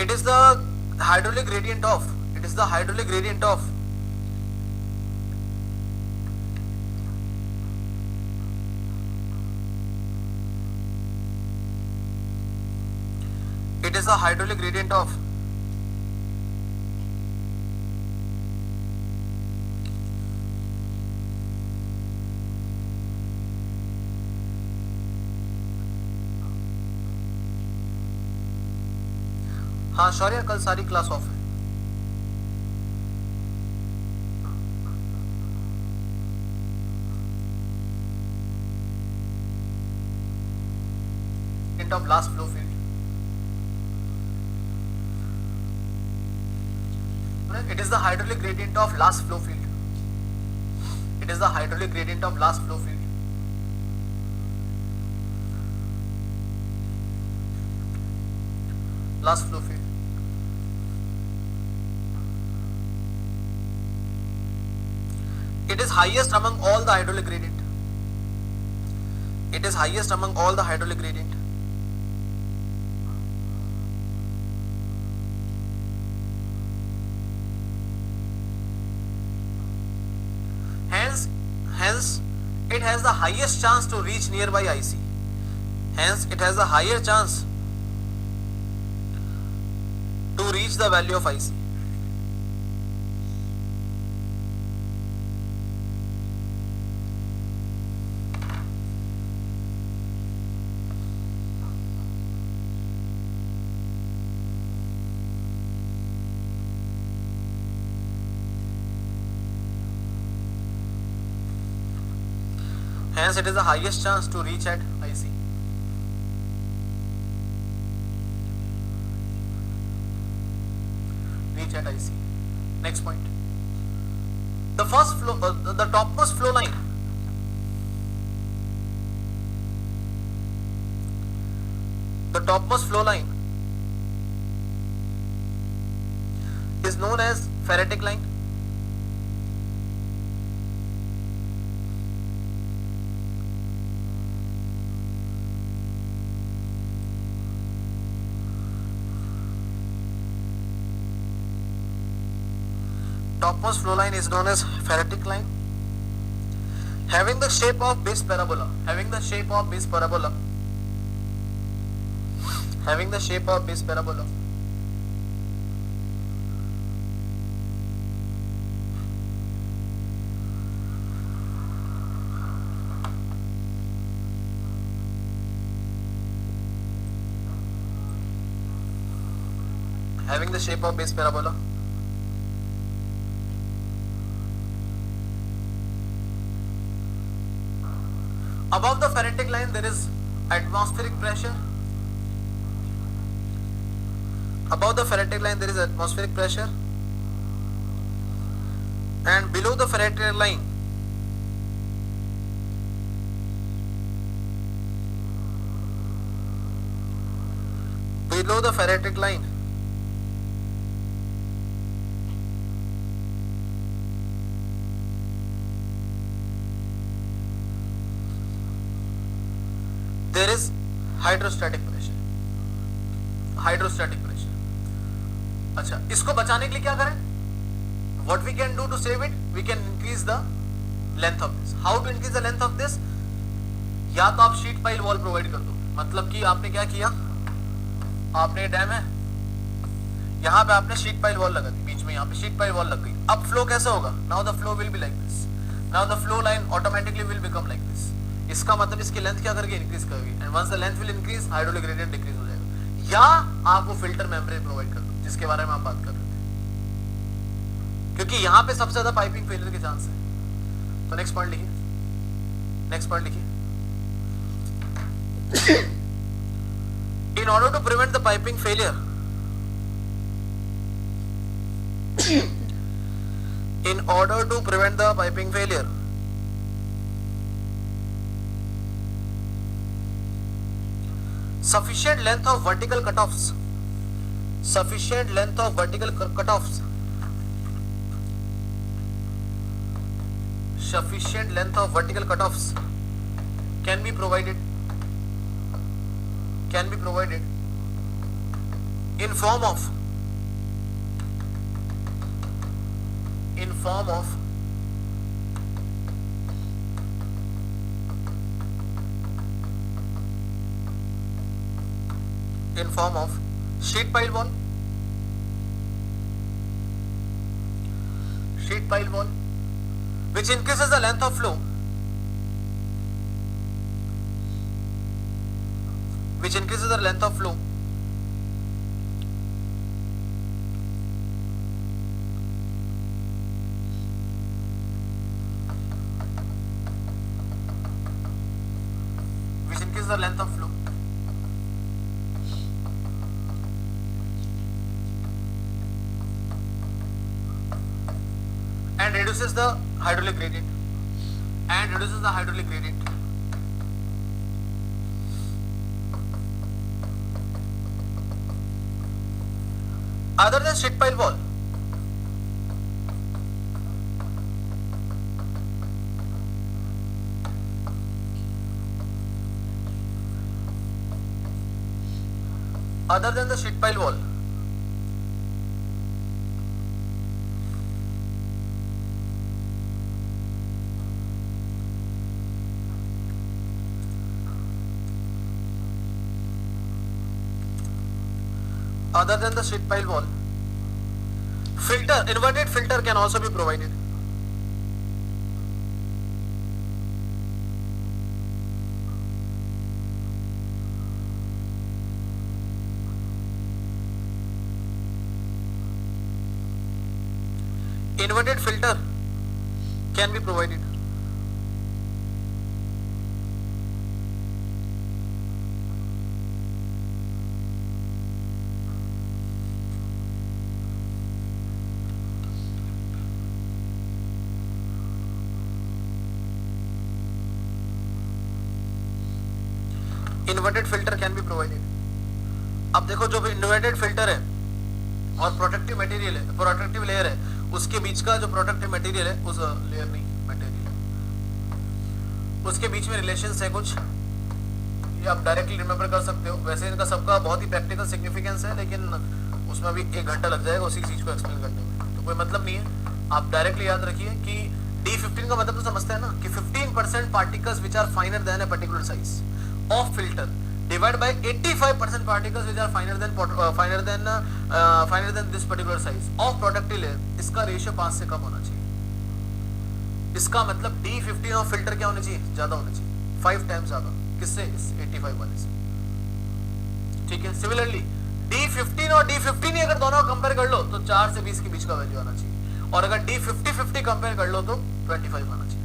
it is the hydraulic gradient of, it is the hydraulic gradient of it is the hydraulic gradient of हाँ शौर्य कल सारी क्लास ऑफ है। of last flow field, it is the hydraulic gradient of last flow field, it is the hydraulic gradient of last flow field, last flow field. It is highest among all the hydraulic gradient. It is highest among all the hydraulic gradient. Hence, it has the highest chance to reach nearby IC. Hence, it has a higher chance to reach the value of IC. Hence, it is the highest chance to reach at IC. Reach at IC. Next point. The first flow, the topmost flow line. The topmost flow line is known as ferritic line. Topmost flow line is known as ferritic line, having the shape of base parabola, having the shape of base parabola, Having the shape of base parabola. Having the shape of base parabola. Above the Fahrenheit line there is atmospheric pressure. Above the Fahrenheit line there is atmospheric pressure, and below the Fahrenheit line there is hydrostatic pressure. अच्छा, इसको बचाने के लिए क्या करें? What we can do to save it? We can increase the length of this. How to increase the length of this? या तो आप शीट पाइल वॉल प्रोवाइड कर दो, मतलब कि आपने क्या किया, आपने डैम है, यहाँ पे आपने शीट पाइल वॉल लगा दी, बीच में यहाँ पे शीट पाइल वॉल लग गई. अब फ्लो कैसा होगा? Now the flow will be like this. Now the flow line automatically will become like this. इसका मतलब इसकी लेंथ क्या करके इंक्रीज करेगी, and once the length will increase, hydraulic gradient decrease हो जाएगा. या आप वो फिल्टर मेम्ब्रेन प्रोवाइड कर दो जिसके बारे में आप बात कर रहे थे, क्योंकि यहाँ पे सबसे ज्यादा पाइपिंग फेलियर के चांस है. तो नेक्स्ट पॉइंट लिखिए. In order to prevent the piping failure, sufficient length of vertical cutoffs can be provided in form of sheet pile wall, which increases the length of flow, and reduces the hydraulic gradient. Other than sheet pile wall, other than the sheet pile wall, inverted filter can also be provided. Inverted filter can be provided. Inverted filter can be provided. अब देखो जो भी inverted filter है और protective material है, protective layer है, उसके बीच का जो प्रोटेक्टिव मटेरियल है, उस लेयर नहीं मटेरियल, उसके बीच में रिलेशंस है कुछ, ये आप डायरेक्टली रिमेंबर कर सकते हो. वैसे इनका सबका बहुत ही प्रैक्टिकल सिग्निफिकेंस है, लेकिन उसमें भी 1 घंटा लग जाएगा उसी चीज को एक्सप्लेन करने में, तो कोई मतलब नहीं है. आप डायरेक्टली याद रखिए कि D15 का मतलब तो समझते हैं ना, कि 15% particles which are finer than a particular size of filter divide by 85% particles which are finer than this particular size of productive layer, इसका रेशियो 5 से कम होना चाहिए। इसका मतलब D15 और फिल्टर क्या होना चाहिए, ज्यादा होना चाहिए, 5 टाइम्स ज्यादा, किससे, इस 85 वाले से। ठीक है, सिमिलरली D15 और D15 अगर दोनों कंपेयर कर लो तो 4 से 20 के बीच का वैल्यू आना चाहिए, और अगर D50-50 कंपेयर कर लो तो 25 आना चाहिए।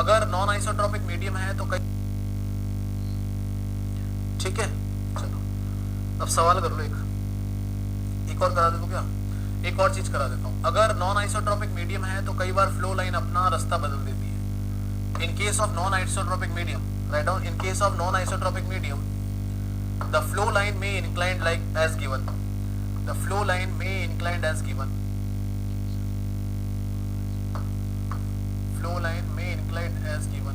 अगर नॉन आइसोट्रोपिक मीडियम है तो कई, ठीक है, चलो अब सवाल कर लो, एक और करा दे तो क्या, एक और चीज करा देता हूं। अगर नॉन आइसोट्रोपिक मीडियम है तो कई बार फ्लो लाइन अपना रास्ता बदल देती है। In case of non isotropic medium, right down, in case of non isotropic medium the flow line में inclined like as given, the flow line में inclined as given, flow line में inclined as given.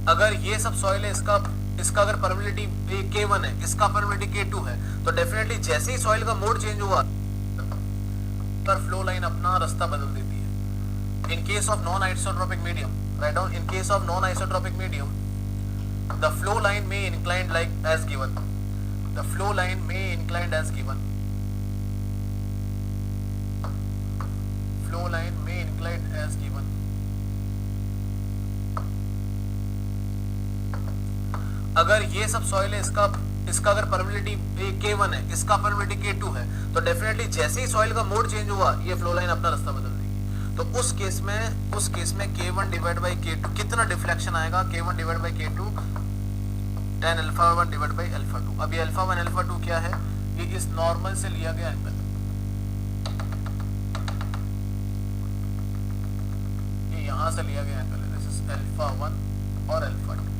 अगर ये सब soil है, इसका अगर permeability K1 है, इसका परमिबिलिटी K2 है, तो डेफिनेटली जैसे ही सॉइल का मोड चेंज हुआ पर फ्लो लाइन अपना रास्ता बदल देती है। In case of non isotropic medium, right down, in case of non isotropic medium the flow line में inclined like as given, the flow line में inclined as given, flow line में inclined as given. अगर ये सब soil है, इसका अगर permeability K1 है, इसका परमिबिलिटी K2 है, तो डेफिनेटली जैसे ही सॉइल का मोड चेंज हुआ ये फ्लो लाइन अपना रास्ता बदल देगी। तो उस केस में K1 डिवाइड बाई K2 कितना डिफ्लेक्शन आएगा, K1 divide by K2 tan alpha 1 divide by alpha 2। अब ये अल्फा 1 अल्फा 2 क्या है, ये इस नॉर्मल से लिया गया एंगल, ये यहां से लिया गया एंगल है, दिस इज अल्फा 1 और अल्फा 2।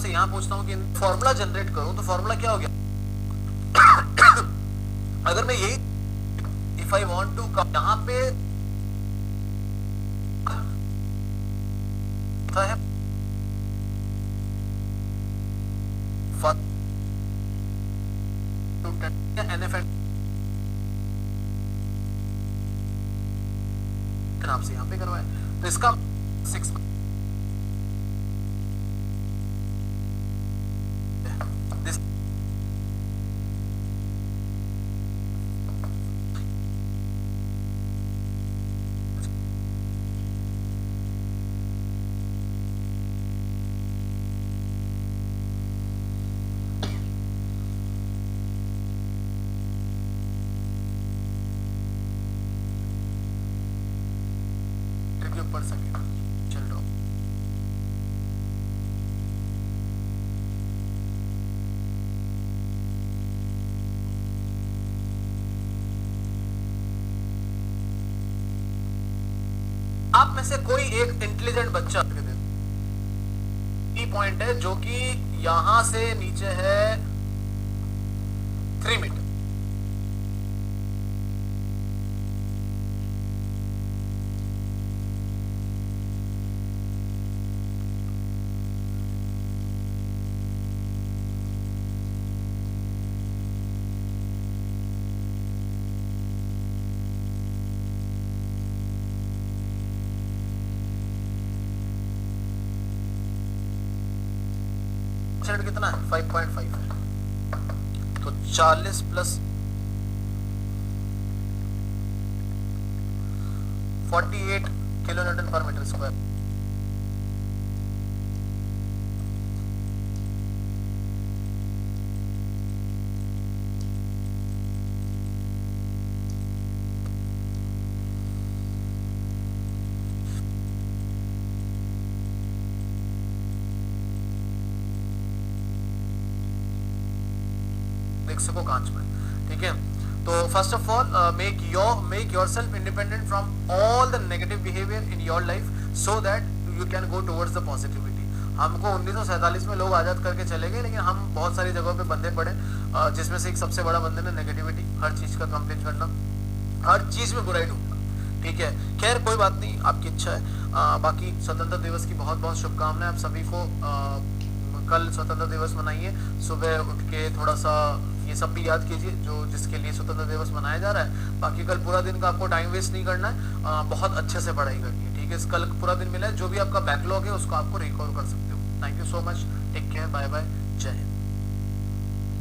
से यहां पूछता हूं कि फॉर्मूला जनरेट करूं तो फॉर्मूला क्या हो गया? अगर मैं यही इफ आई वांट टू यहां पे है नाम से यहां पे करवाए तो इसका 6 पढ़ सके। चलो आप में से कोई एक इंटेलिजेंट बच्चा पॉइंट है जो कि यहां से नीचे है 3 मीटर, कितना है 5.5 है तो 40 प्लस 48 किलो न्यूटन पर मीटर स्क्वायर। को कांच में, ठीक है। तो first of all make yourself independent from all the negative behaviour in your life so that you can go towards the positivity. हमको 1947 में लोग आजाद करके चले गए, लेकिन हम बहुत सारी जगहों पे बंधे पड़े, जिसमें से एक सबसे बड़ा बंधन है नेगेटिविटी, हर चीज का कंप्लेंट करना, हर चीज में बुराई ढूंढना, ठीक है। खैर कोई बात नहीं, आपकी इच्छा है। बाकी स्वतंत्रता दिवस की बहुत बहुत शुभकामनाएं आप सभी को। कल स्वतंत्रता दिवस मनाइए, सुबह उठ के थोड़ा सा ये सब भी याद कीजिए जो जिसके लिए स्वतंत्रता दिवस मनाया जा रहा है। बाकी कल पूरा दिन का आपको टाइम वेस्ट नहीं करना है, बहुत अच्छे से पढ़ाई करनी है, ठीक है। कल पूरा दिन मिला है, जो भी आपका बैकलॉग है उसको आपको रिकवर कर सकते हो। Thank you so much, take care, bye bye, जय हिंद।